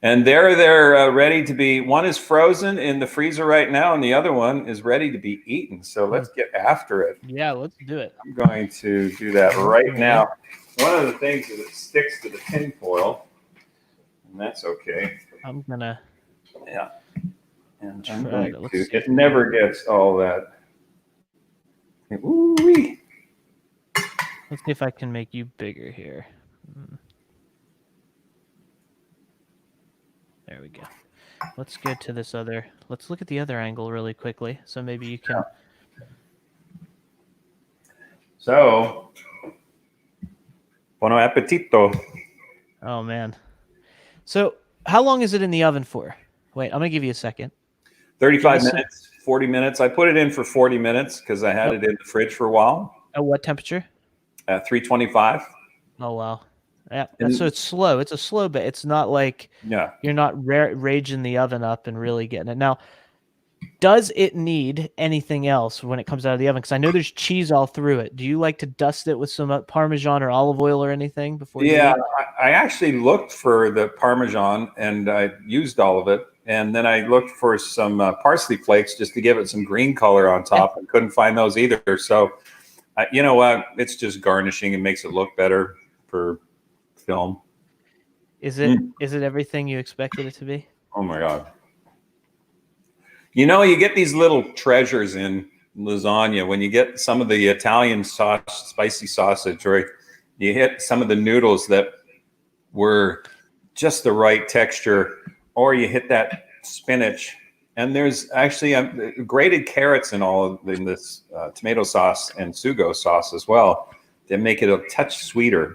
And they're ready to be, one is frozen in the freezer right now, and the other one is ready to be eaten. So let's get after it. Yeah, let's do it. I'm going to do that right now. one of the things is it sticks to the tin foil, and that's okay. I'm gonna And try I'm going to. to. It never gets all that. Ooh-wee. Let's see if I can make you bigger here. There we go. Let's go to this other. Let's look at the other angle really quickly. So maybe you can. So, buon appetito. Oh man. So how long is it in the oven for? Wait, I'm gonna give you a second. 35 minutes, 40 minutes. I put it in for 40 minutes because I had it in the fridge for a while. At what temperature? 325. Oh wow. Yeah. So it's slow. It's a slow bit. It's not like you're not raging the oven up and really getting it. Now, does it need anything else when it comes out of the oven? Because I know there's cheese all through it. Do you like to dust it with some Parmesan or olive oil or anything before you eat? I actually looked for the Parmesan and I used all of it. And then I looked for some parsley flakes just to give it some green color on top and couldn't find those either. So, you know what? It's just garnishing and makes it look better for film. Is it everything you expected it to be? Oh my God. You know, you get these little treasures in lasagna when you get some of the Italian spicy sausage, or you hit some of the noodles that were just the right texture, or you hit that spinach. And there's actually grated carrots in this tomato sauce and sugo sauce as well that make it a touch sweeter.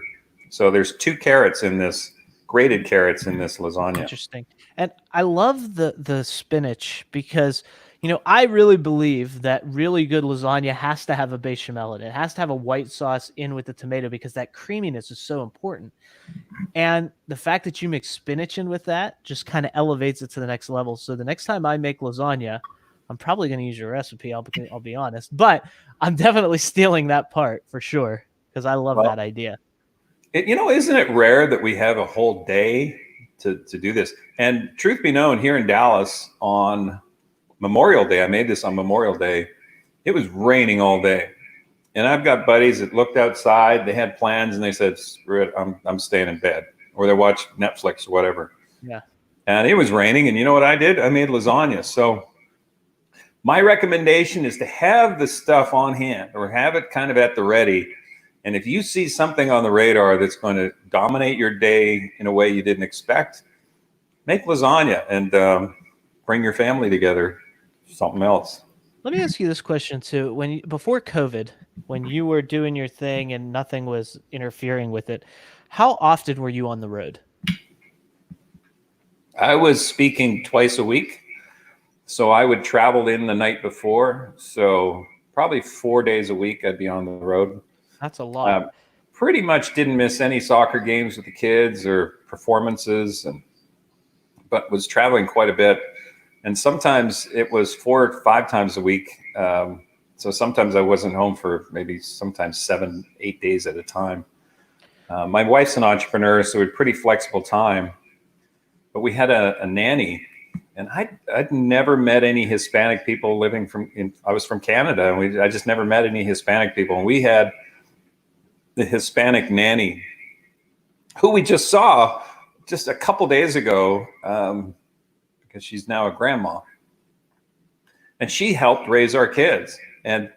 So there's 2 carrots in this, grated carrots in this lasagna. Interesting. And I love the spinach because, you know, I really believe that really good lasagna has to have a bechamel in it. It has to have a white sauce in with the tomato because that creaminess is so important. And the fact that you mix spinach in with that just kind of elevates it to the next level. So the next time I make lasagna, I'm probably going to use your recipe. I'll be honest, but I'm definitely stealing that part for sure because I love that idea. Isn't it rare that we have a whole day to do this? And truth be known, here in Dallas on Memorial Day, I made this on Memorial Day. It was raining all day. And I've got buddies that looked outside, they had plans and they said, screw it, I'm staying in bed. Or they watched Netflix or whatever. Yeah. And it was raining. And you know what I did? I made lasagna. So my recommendation is to have the stuff on hand or have it kind of at the ready. And if you see something on the radar that's going to dominate your day in a way you didn't expect, make lasagna and bring your family together. Something else. Let me ask you this question too. Before COVID, when you were doing your thing and nothing was interfering with it, how often were you on the road? I was speaking twice a week. So I would travel in the night before. So probably 4 days a week I'd be on the road. That's a lot. Pretty much didn't miss any soccer games with the kids or performances, but was traveling quite a bit. And sometimes it was 4 or 5 times a week. So sometimes I wasn't home for maybe sometimes 7, 8 days at a time. My wife's an entrepreneur, so we had pretty flexible time. But we had a nanny, and I'd never met any Hispanic people I was from Canada, and I just never met any Hispanic people. And we had the Hispanic nanny, who we just saw just a couple days ago, because she's now a grandma. And she helped raise our kids. And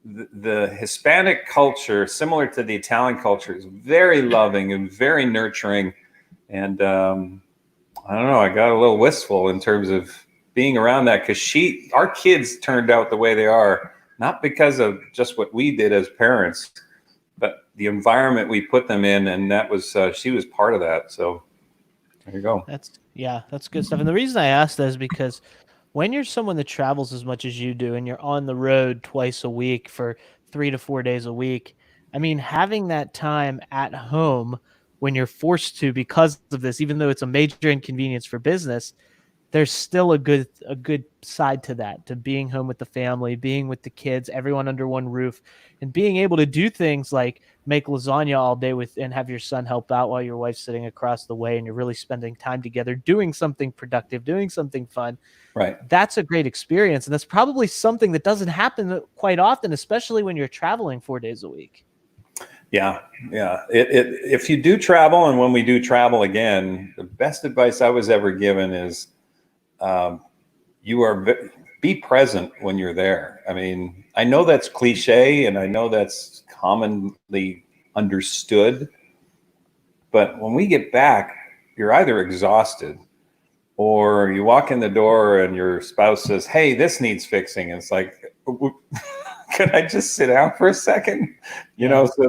the Hispanic culture, similar to the Italian culture, is very loving and very nurturing. And I don't know, I got a little wistful in terms of being around that because our kids turned out the way they are, not because of just what we did as parents, but the environment we put them in, and that was she was part of that. So there you go. That's good stuff. And the reason I asked that is because when you're someone that travels as much as you do, and you're on the road twice a week for 3 to 4 days a week, I mean, having that time at home when you're forced to because of this, even though it's a major inconvenience for business, there's still a good side to that, to being home with the family, being with the kids, everyone under one roof, and being able to do things like make lasagna all day and have your son help out while your wife's sitting across the way, and you're really spending time together, doing something productive, doing something fun. Right. That's a great experience. And that's probably something that doesn't happen quite often, especially when you're traveling 4 days a week. Yeah, yeah. If you do travel, and when we do travel again, the best advice I was ever given is um, you are be present when you're there. I mean, I know that's cliche, and I know that's commonly understood, but when we get back, you're either exhausted or you walk in the door and your spouse says, "Hey, this needs fixing." And it's like, can I just sit down for a second? Yeah. So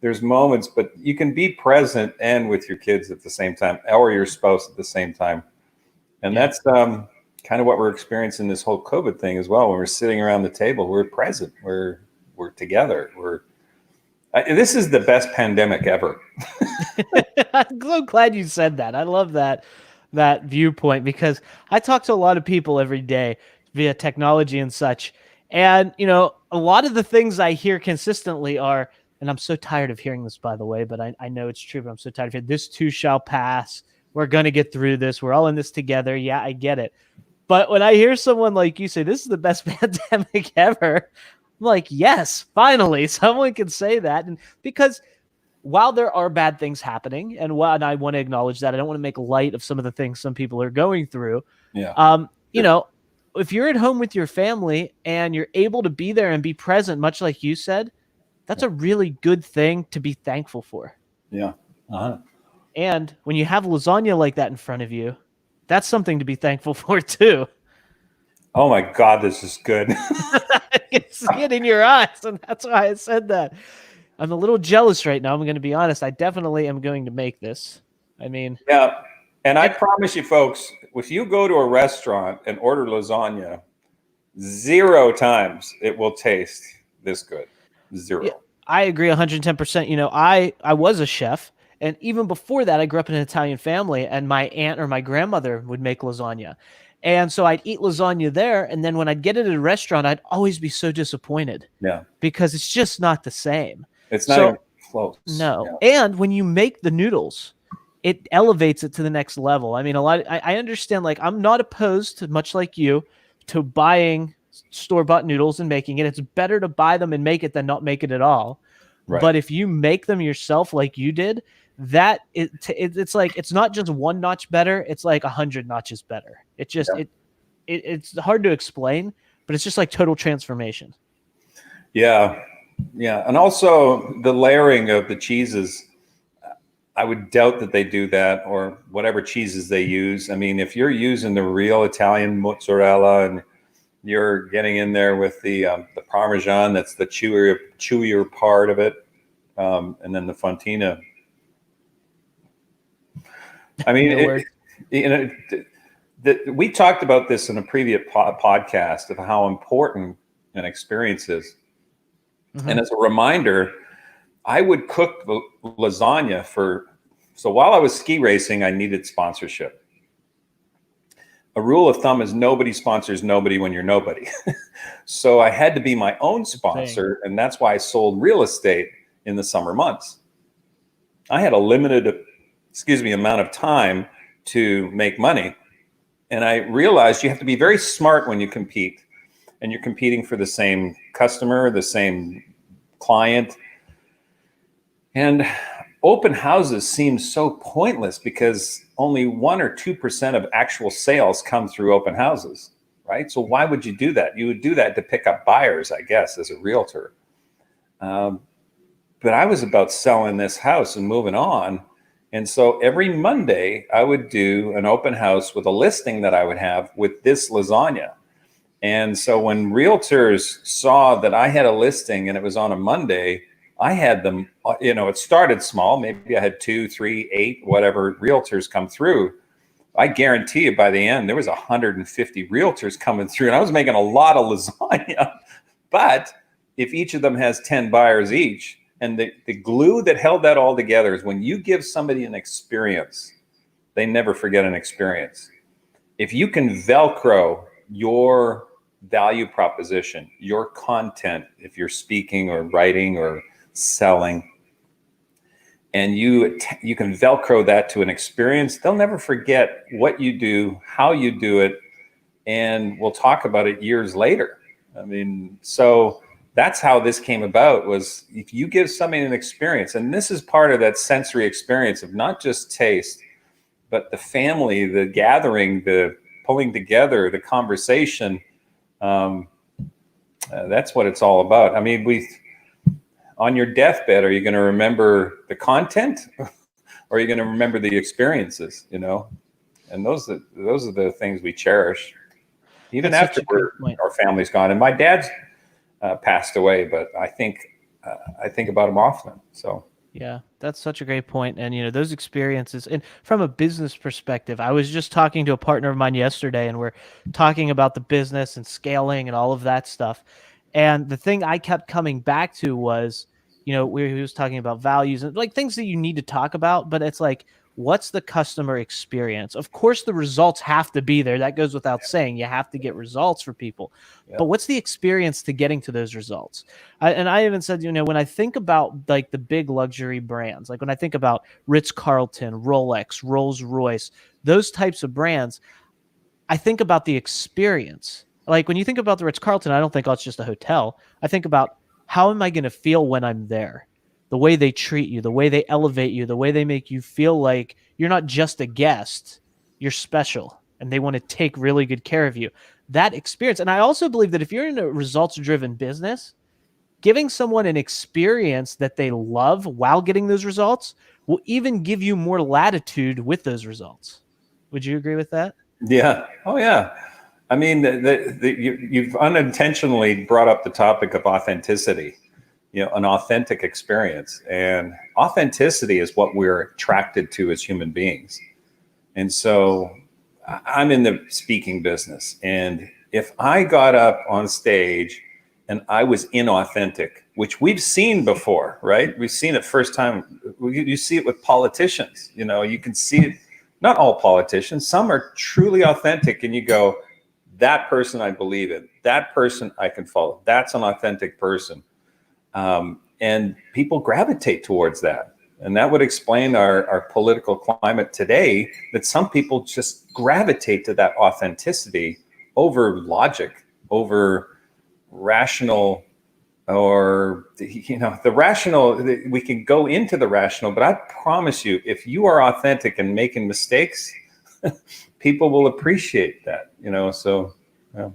there's moments, but you can be present and with your kids at the same time, or your spouse at the same time. And Yeah. that's kind of what we're experiencing this whole COVID thing as well. When we're sitting around the table, we're present, we're together. This is the best pandemic ever. I'm so glad you said that. I love that viewpoint because I talk to a lot of people every day via technology and such. And, a lot of the things I hear consistently are, and I'm so tired of hearing this, by the way, but I know it's true, but I'm so tired of hearing this too shall pass. We're going to get through this. We're all in this together. Yeah, I get it. But when I hear someone like you say, this is the best pandemic ever, I'm like, yes, finally, someone can say that. And because while there are bad things happening, and I want to acknowledge that, I don't want to make light of some of the things some people are going through. Yeah. Um, you Sure. know, if you're at home with your family and you're able to be there and be present, much like you said, that's a really good thing to be thankful for. Yeah. Uh-huh. And when you have lasagna like that in front of you, that's something to be thankful for too. Oh my God, this is good. I can see it in your eyes, and that's why I said that. I'm a little jealous right now. I'm going to be honest. I definitely am going to make this. I mean, Yeah. And I it, promise you, folks, if you go to a restaurant and order lasagna, 0 times it will taste this good. yeah, 0. I agree 110%. I was a chef, and even before that, I grew up in an Italian family, and my aunt or my grandmother would make lasagna. And so I'd eat lasagna there, and then when I'd get it at a restaurant, I'd always be so disappointed Yeah. because it's just not the same. It's not even So close. no. Yeah. And when you make the noodles, it elevates it to the next level. I mean, I understand, like, I'm not opposed to, much like you, to buying store-bought noodles and making it. It's better to buy them and make it than not make it at all. Right. But if you make them yourself like you did, it's like, it's not just one notch better, it's like 100 notches better. It just Yeah. it's hard to explain, but it's just like total transformation. Yeah. Yeah. And also the layering of the cheeses. I would doubt that they do that, or whatever cheeses they use. I mean, if you're using the real Italian mozzarella and you're getting in there with the Parmesan, that's the chewier part of it, and then the Fontina. I mean, No words. we talked about this in a previous podcast of how important an experience is. Mhm. And as a reminder, I would cook lasagna so while I was ski racing, I needed sponsorship. A rule of thumb is nobody sponsors nobody when you're nobody. So I had to be my own sponsor, and that's why I sold real estate in the summer months. I had a limited, amount of time to make money. And I realized you have to be very smart when you compete, and you're competing for the same customer, the same client. And open houses seem so pointless because only 1 or 2% of actual sales come through open houses, right? So why would you do that? You would do that to pick up buyers, I guess, as a realtor. But I was about selling this house and moving on. And so every Monday, I would do an open house with a listing that I would have with this lasagna. And so when realtors saw that I had a listing and it was on a Monday, I had them, it started small. Maybe I had 2, 3, 8, whatever realtors come through. I guarantee you by the end, there was 150 realtors coming through, and I was making a lot of lasagna. But if each of them has 10 buyers each, and the glue that held that all together is when you give somebody an experience, they never forget an experience. If you can Velcro your value proposition, your content, if you're speaking or writing or selling, and you can Velcro that to an experience, they'll never forget what you do, how you do it, and we'll talk about it years later. I mean, so that's how this came about, was if you give somebody an experience, and this is part of that sensory experience of not just taste, but the family, the gathering, the pulling together, the conversation. That's what it's all about. I mean, on your deathbed, are you going to remember the content, or are you going to remember the experiences? And those are the things we cherish, even That's after such a great point. our family's gone. And my dad's passed away, but I think about him often. So Yeah, that's such a great point. And, those experiences, and from a business perspective, I was just talking to a partner of mine yesterday, and we're talking about the business and scaling and all of that stuff. And the thing I kept coming back to was, where he was talking about values and like things that you need to talk about, but it's like, what's the customer experience? Of course, the results have to be there. That goes without saying. You have to get results for people. yeah. But what's the experience to getting to those results? And I even said, when I think about like the big luxury brands, like when I think about Ritz-Carlton, Rolex, Rolls-Royce, those types of brands, I think about the experience. Like when you think about the Ritz-Carlton, I don't think, oh, it's just a hotel. I think about, how am I going to feel when I'm there? The way they treat you, the way they elevate you, the way they make you feel like you're not just a guest, you're special, and they want to take really good care of you. That experience. And I also believe that if you're in a results-driven business, giving someone an experience that they love while getting those results will even give you more latitude with those results. Would you agree with that? Yeah. Oh, yeah. I mean, you've unintentionally brought up the topic of authenticity, an authentic experience. And authenticity is what we're attracted to as human beings. And so I'm in the speaking business. And if I got up on stage and I was inauthentic, which we've seen before, right? We've seen it first time. You see it with politicians. You can see it. Not all politicians. Some are truly authentic, and you go, that person I believe in. That person I can follow. That's an authentic person. And people gravitate towards that. And that would explain our political climate today, that some people just gravitate to that authenticity over logic, over rational, or the rational. We can go into the rational, but I promise you, if you are authentic and making mistakes, people will appreciate that. So yeah.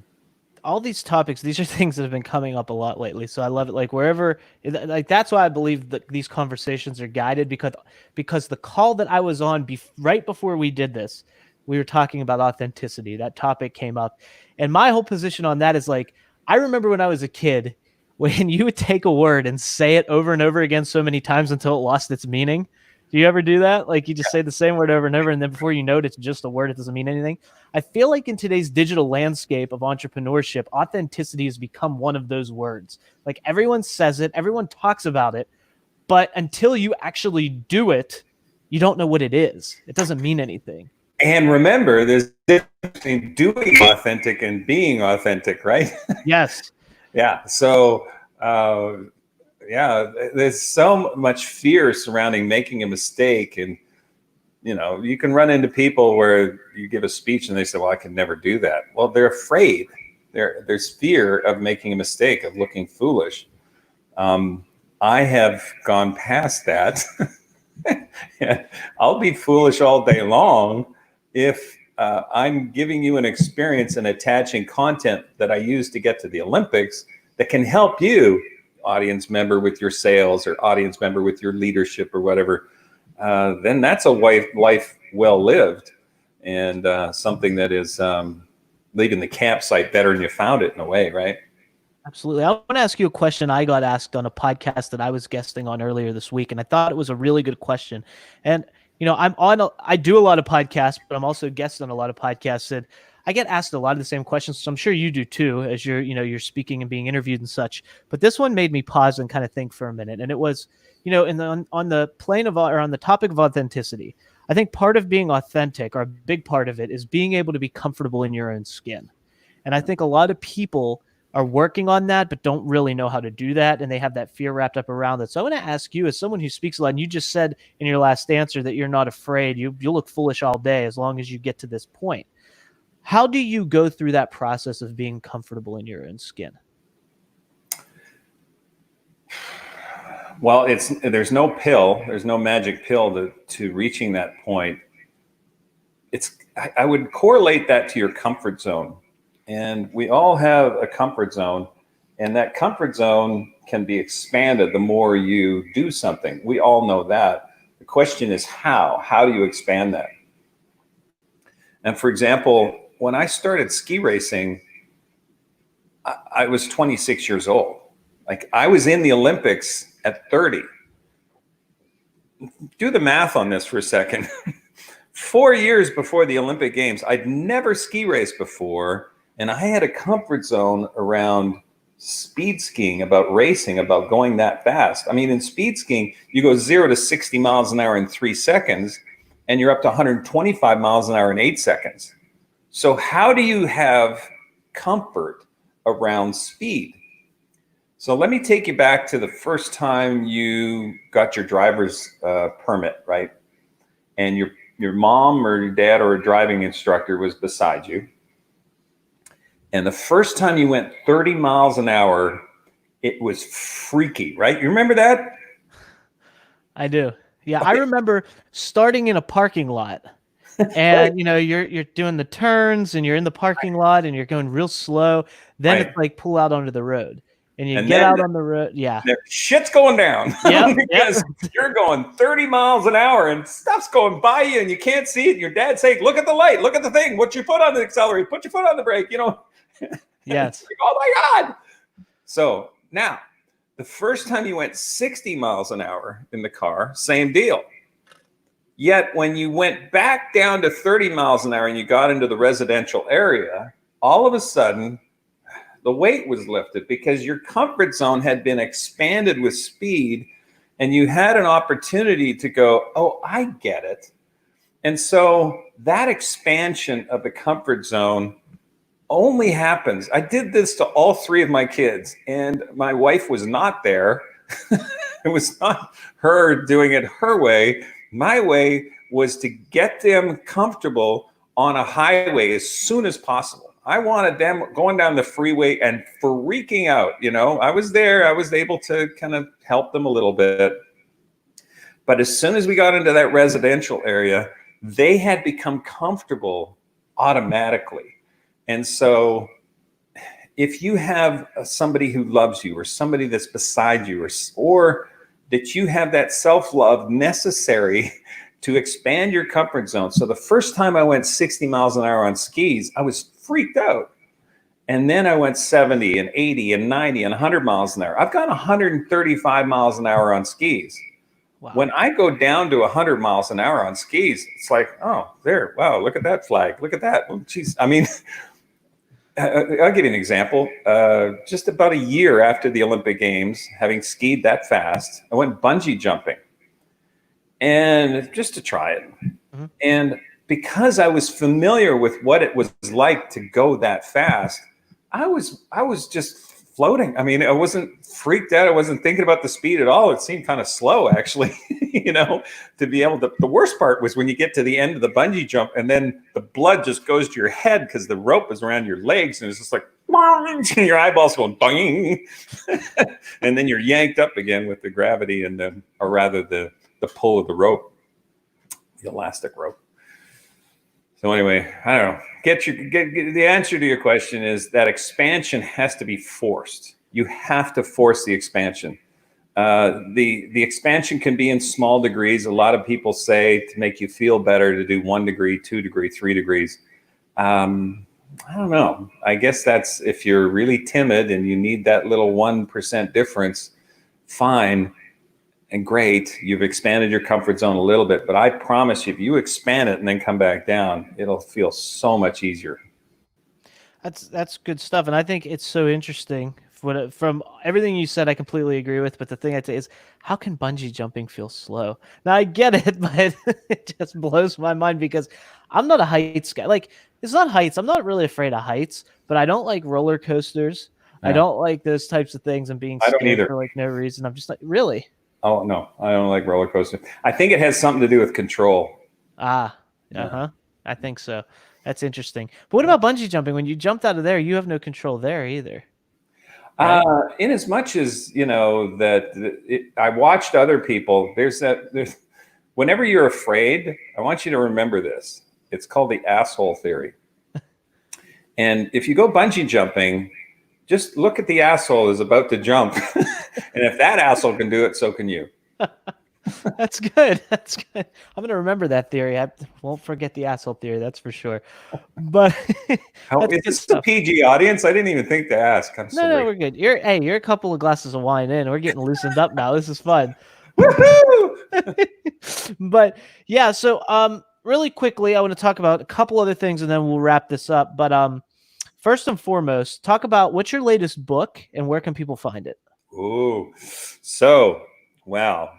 All these topics, these are things that have been coming up a lot lately. So I love it. Like wherever, like that's why I believe that these conversations are guided, because the call that I was on right before we did this, we were talking about authenticity. That topic came up, and my whole position on that is like, I remember when I was a kid, when you would take a word and say it over and over again so many times until it lost its meaning. Do you ever do that? Like you just say the same word over and over, and then before you know it, it's just a word. It doesn't mean anything. I feel like in today's digital landscape of entrepreneurship, authenticity has become one of those words. Like everyone says it, everyone talks about it, but until you actually do it, you don't know what it is. It doesn't mean anything. And remember, there's a difference between doing authentic and being authentic, right? Yes. Yeah. So, there's so much fear surrounding making a mistake. And, you can run into people where you give a speech and they say, well, I can never do that. Well, they're afraid. There's fear of making a mistake, of looking foolish. I have gone past that. I'll be foolish all day long if I'm giving you an experience and attaching content that I use to get to the Olympics that can help you, audience member, with your sales, or audience member with your leadership or whatever. Then that's a life well lived, and something that is leaving the campsite better than you found it, in a way, right? Absolutely. I want to ask you a question I got asked on a podcast that I was guesting on earlier this week, and I thought it was a really good question. And I do a lot of podcasts, but I'm also a guest on a lot of podcasts, and I get asked a lot of the same questions. So I'm sure you do too, as you're speaking and being interviewed and such. But this one made me pause and kind of think for a minute. And it was, on the plane of, or on the topic of authenticity, I think part of being authentic, or a big part of it, is being able to be comfortable in your own skin. And I think a lot of people are working on that, but don't really know how to do that. And they have that fear wrapped up around it. So I want to ask you, as someone who speaks a lot, and you just said in your last answer that you're not afraid, you look foolish all day as long as you get to this point. How do you go through that process of being comfortable in your own skin? Well, there's no pill, there's no magic pill to reaching that point. I would correlate that to your comfort zone. And we all have a comfort zone, and that comfort zone can be expanded the more you do something. We all know that. The question is how? How do you expand that? And for example, when I started ski racing, I was 26 years old. Like, I was in the Olympics at 30. Do the math on this for a second. 4 years before the Olympic Games, I'd never ski raced before, and I had a comfort zone around speed skiing, about racing, about going that fast. I mean, in speed skiing, you go 0 to 60 miles an hour in 3 seconds, and you're up to 125 miles an hour in 8 seconds. So how do you have comfort around speed? So let me take you back to the first time you got your driver's permit, right? And your mom or your dad or a driving instructor was beside you. And the first time you went 30 miles an hour, it was freaky, right? You remember that? I do. Yeah, I Okay. remember starting in a parking lot. Right. And you're doing the turns and you're in the parking lot and you're going real slow. Then Right. it's like pull out onto the road. And you And get then out on the road. Yeah. shit's going down Yep. Yep. because you're going 30 miles an hour and stuff's going by you and you can't see it. Your dad's saying, look at the light, look at the thing, put your foot on the accelerator, put your foot on the brake, Yes. It's like, oh my God. So now, the first time you went 60 miles an hour in the car, same deal. Yet when you went back down to 30 miles an hour and you got into the residential area, all of a sudden, the weight was lifted because your comfort zone had been expanded with speed, and you had an opportunity to go, oh, I get it. And so that expansion of the comfort zone only happens. I did this to all 3 of my kids, and my wife was not there. It was not her doing it her way. My way was to get them comfortable on a highway as soon as possible. I wanted them going down the freeway and freaking out. I was there. I was able to kind of help them a little bit. But as soon as we got into that residential area, they had become comfortable automatically. And so if you have somebody who loves you, or somebody that's beside you, or that you have that self-love necessary to expand your comfort zone. So the first time I went 60 miles an hour on skis, I was freaked out. And then I went 70 and 80 and 90 and 100 miles an hour. I've gone 135 miles an hour on skis. Wow. When I go down to 100 miles an hour on skis, it's like, oh, there, wow, look at that flag. Look at that. Well, geez, I mean, I'll give you an example. Just about a year after the Olympic Games, having skied that fast, I went bungee jumping, and just to try it. Mm-hmm. And because I was familiar with what it was like to go that fast, I was just floating. I mean, I wasn't freaked out. I wasn't thinking about the speed at all. It seemed kind of slow, actually, to be able to. The worst part was when you get to the end of the bungee jump and then the blood just goes to your head because the rope is around your legs, and it's just like, and your eyeballs going bang. And then you're yanked up again with the gravity and or rather the pull of the rope, the elastic rope. So anyway, I don't know. Get the answer to your question is that expansion has to be forced. You have to force the expansion. The expansion can be in small degrees. A lot of people say to make you feel better to do 1 degree, 2 degree, 3 degrees. I don't know. I guess that's if you're really timid and you need that little 1% difference, fine. And great, you've expanded your comfort zone a little bit, but I promise you, if you expand it and then come back down, it'll feel so much easier. That's good stuff, and I think it's so interesting. From everything you said, I completely agree with. But the thing I'd say is, how can bungee jumping feel slow? Now I get it, but it just blows my mind because I'm not a heights guy. Like, it's not heights. I'm not really afraid of heights, but I don't like roller coasters. I Yeah. don't like those types of things and being I don't scared either. for like no reason. I'm just like, really? Oh, no, I don't like roller coasters. I think it has something to do with control. Uh-huh. I think so. That's interesting. But what about bungee jumping? When you jumped out of there, you have no control there either. right? In as much as, I watched other people, whenever you're afraid, I want you to remember this. It's called the asshole theory. And if you go bungee jumping, just look at the asshole is about to jump. And if that asshole can do it, so can you. That's good. That's good. I'm gonna remember that theory. I won't forget the asshole theory. That's for sure. But that's Is good this the stuff. PG audience? I didn't even think to ask. I'm No, sorry. we're good. You're a couple of glasses of wine in. We're getting loosened up now. This is fun. Woohoo! But yeah, so really quickly, I want to talk about a couple other things and then we'll wrap this up. But first and foremost, talk about what's your latest book and where can people find it? Ooh, so wow.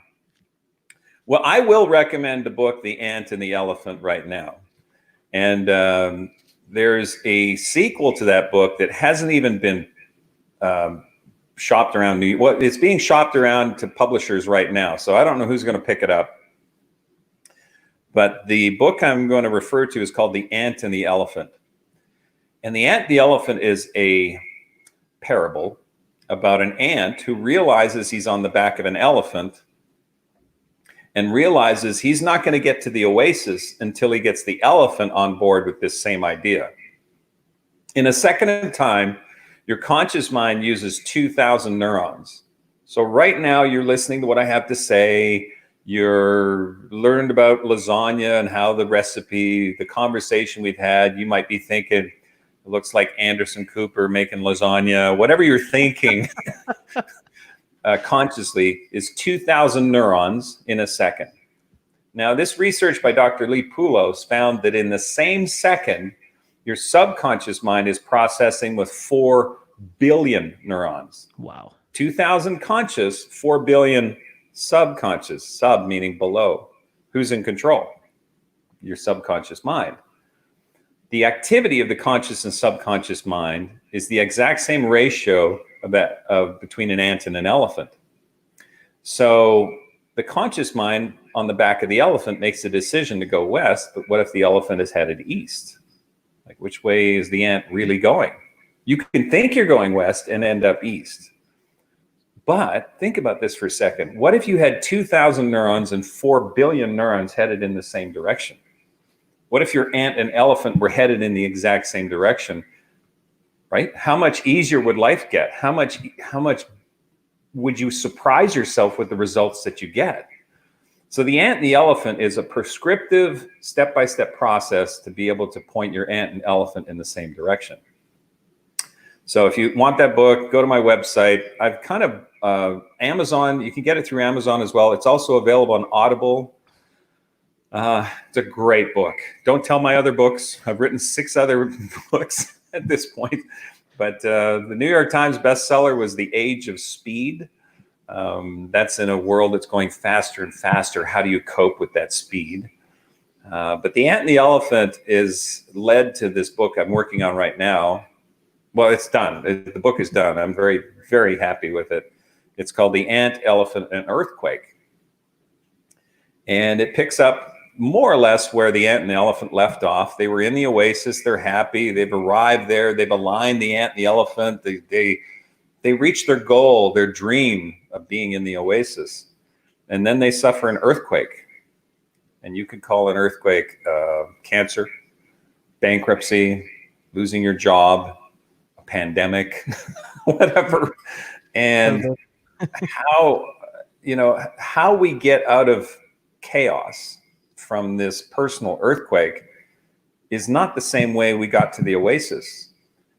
Well, I will recommend the book The Ant and the Elephant right now. And there's a sequel to that book that hasn't even been shopped around. Well, it's being shopped around to publishers right now. So I don't know who's going to pick it up. But the book I'm going to refer to is called The Ant and the Elephant. And The Ant and the Elephant is a parable about an ant who realizes he's on the back of an elephant and realizes he's not going to get to the oasis until he gets the elephant on board with this same idea. In a second of time, your conscious mind uses 2,000 neurons. So right now you're listening to what I have to say. You're learned about lasagna and how the recipe, the conversation we've had, you might be thinking, it looks like Anderson Cooper making lasagna. Whatever you're thinking consciously is 2,000 neurons in a second. Now, this research by Dr. Lee Poulos found that in the same second, your subconscious mind is processing with 4 billion neurons. Wow. 2,000 conscious, 4 billion subconscious, sub meaning below. Who's in control? Your subconscious mind. The activity of the conscious and subconscious mind is the exact same ratio of between an ant and an elephant. So the conscious mind on the back of the elephant makes a decision to go west, but what if the elephant is headed east? Like, which way is the ant really going? You can think you're going west and end up east. But think about this for a second. What if you had 2,000 neurons and 4 billion neurons headed in the same direction? What if your ant and elephant were headed in the exact same direction, right? How much easier would life get? How much would you surprise yourself with the results that you get? So the ant and the elephant is a prescriptive step-by-step process to be able to point your ant and elephant in the same direction. So if you want that book, go to my website. I've kind of Amazon, you can get it through Amazon as well. It's also available on Audible. It's a great book. Don't tell my other books. I've written 6 other books at this point. But the New York Times bestseller was The Age of Speed. That's in a world that's going faster and faster. How do you cope with that speed? But The Ant and the Elephant is led to this book I'm working on right now. Well, it's done. The book is done. I'm very, very happy with it. It's called The Ant, Elephant, and Earthquake. And it picks up more or less where the ant and the elephant left off. They were in the oasis. They're happy. They've arrived there. They've aligned the ant and the elephant. They reached their goal, their dream of being in the oasis. And then they suffer an earthquake. And you could call an earthquake cancer, bankruptcy, losing your job, a pandemic, whatever. And how we get out of chaos from this personal earthquake is not the same way we got to the oasis.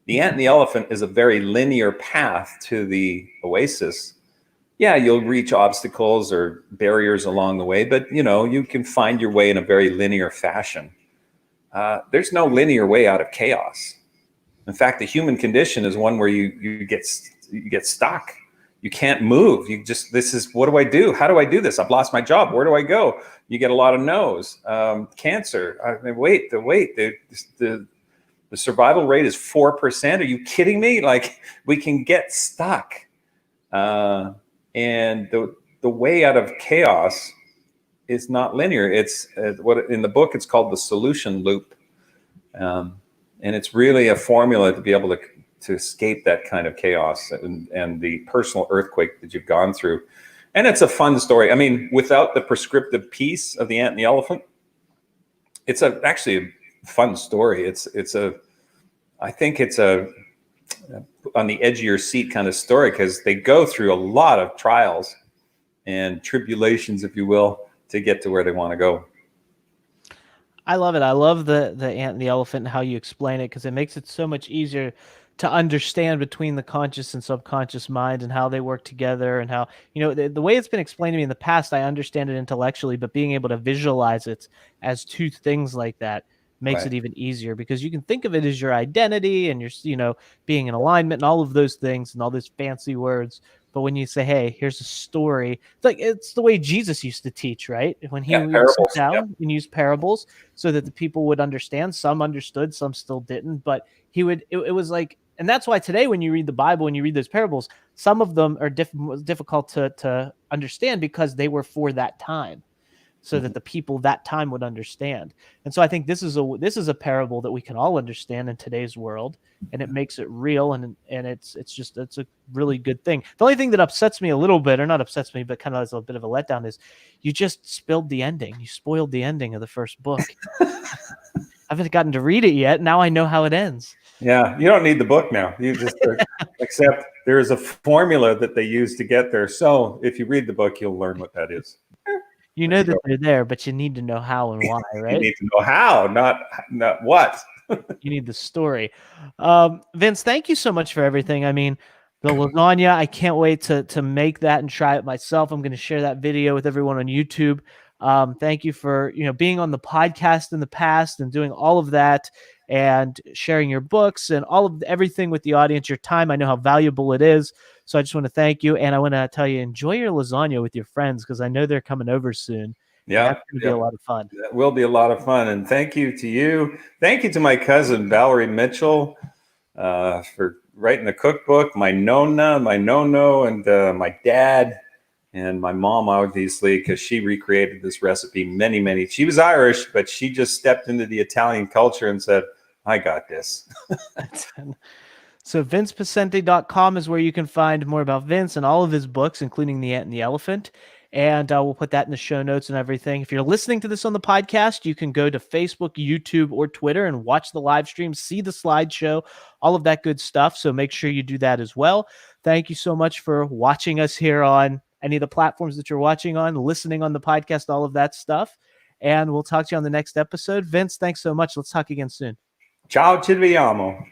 The ant and the elephant is a very linear path to the oasis. Yeah, you'll reach obstacles or barriers along the way, but you can find your way in a very linear fashion. There's no linear way out of chaos. In fact, the human condition is one where you get stuck. You can't move. What do I do? How do I do this? I've lost my job. Where do I go? You get a lot of no's. Cancer. The survival rate is 4%. Are you kidding me? Like, we can get stuck. And the way out of chaos is not linear. It's what in the book it's called the solution loop. And it's really a formula to be able to escape that kind of chaos and the personal earthquake that you've gone through. And it's a fun story. I mean, without the prescriptive piece of the ant and the elephant, it's actually a fun story. I think it's a on the edge of your seat kind of story, because they go through a lot of trials and tribulations, if you will, to get to where they want to go. I love it. I love the ant and the elephant and how you explain it, because it makes it so much easier to understand between the conscious and subconscious mind and how they work together, and how, the way it's been explained to me in the past, I understand it intellectually, but being able to visualize it as two things like that makes Right. it even easier, because you can think of it as your identity and your, being in alignment and all of those things and all those fancy words. But when you say, hey, here's a story, it's the way Jesus used to teach, right? When he Yeah, would sit parables. Yep. down and use parables so that the people would understand. Some understood, some still didn't, but it was like, and that's why today when you read the Bible, when you read those parables, some of them are difficult to understand, because they were for that time, so that the people that time would understand. And so I think this is a parable that we can all understand in today's world, and it makes it real, and it's a really good thing. The only thing that upsets me a little bit, or not upsets me, but kind of as a bit of a letdown, is you just spilled the ending. You spoiled the ending of the first book. I haven't gotten to read it yet. Now I know how it ends. Yeah, you don't need the book now. You just accept there is a formula that they use to get there. So if you read the book, you'll learn what that is. You know that they're there, but you need to know how and why, right? You need to know how, not what. You need the story. Vince, thank you so much for everything. I mean, the lasagna, I can't wait to make that and try it myself. I'm going to share that video with everyone on YouTube. Thank you for, being on the podcast in the past and doing all of that, and sharing your books and all of everything with the audience, your time. I know how valuable it is. So I just want to thank you. And I want to tell you, enjoy your lasagna with your friends, because I know they're coming over soon. Yeah, that's going to be a lot of fun. That will be a lot of fun. And thank you to you. Thank you to my cousin, Valerie Mitchell, for writing the cookbook, my nonna, my no-no, and my dad, and my mom, obviously, because she recreated this recipe many. She was Irish, but she just stepped into the Italian culture and said, I got this. So vinceposcente.com is where you can find more about Vince and all of his books, including The Ant and the Elephant. And we'll put that in the show notes and everything. If you're listening to this on the podcast, you can go to Facebook, YouTube, or Twitter and watch the live stream, see the slideshow, all of that good stuff. So make sure you do that as well. Thank you so much for watching us here on any of the platforms that you're watching on, listening on the podcast, all of that stuff. And we'll talk to you on the next episode. Vince, thanks so much. Let's talk again soon. Ciao, ci vediamo.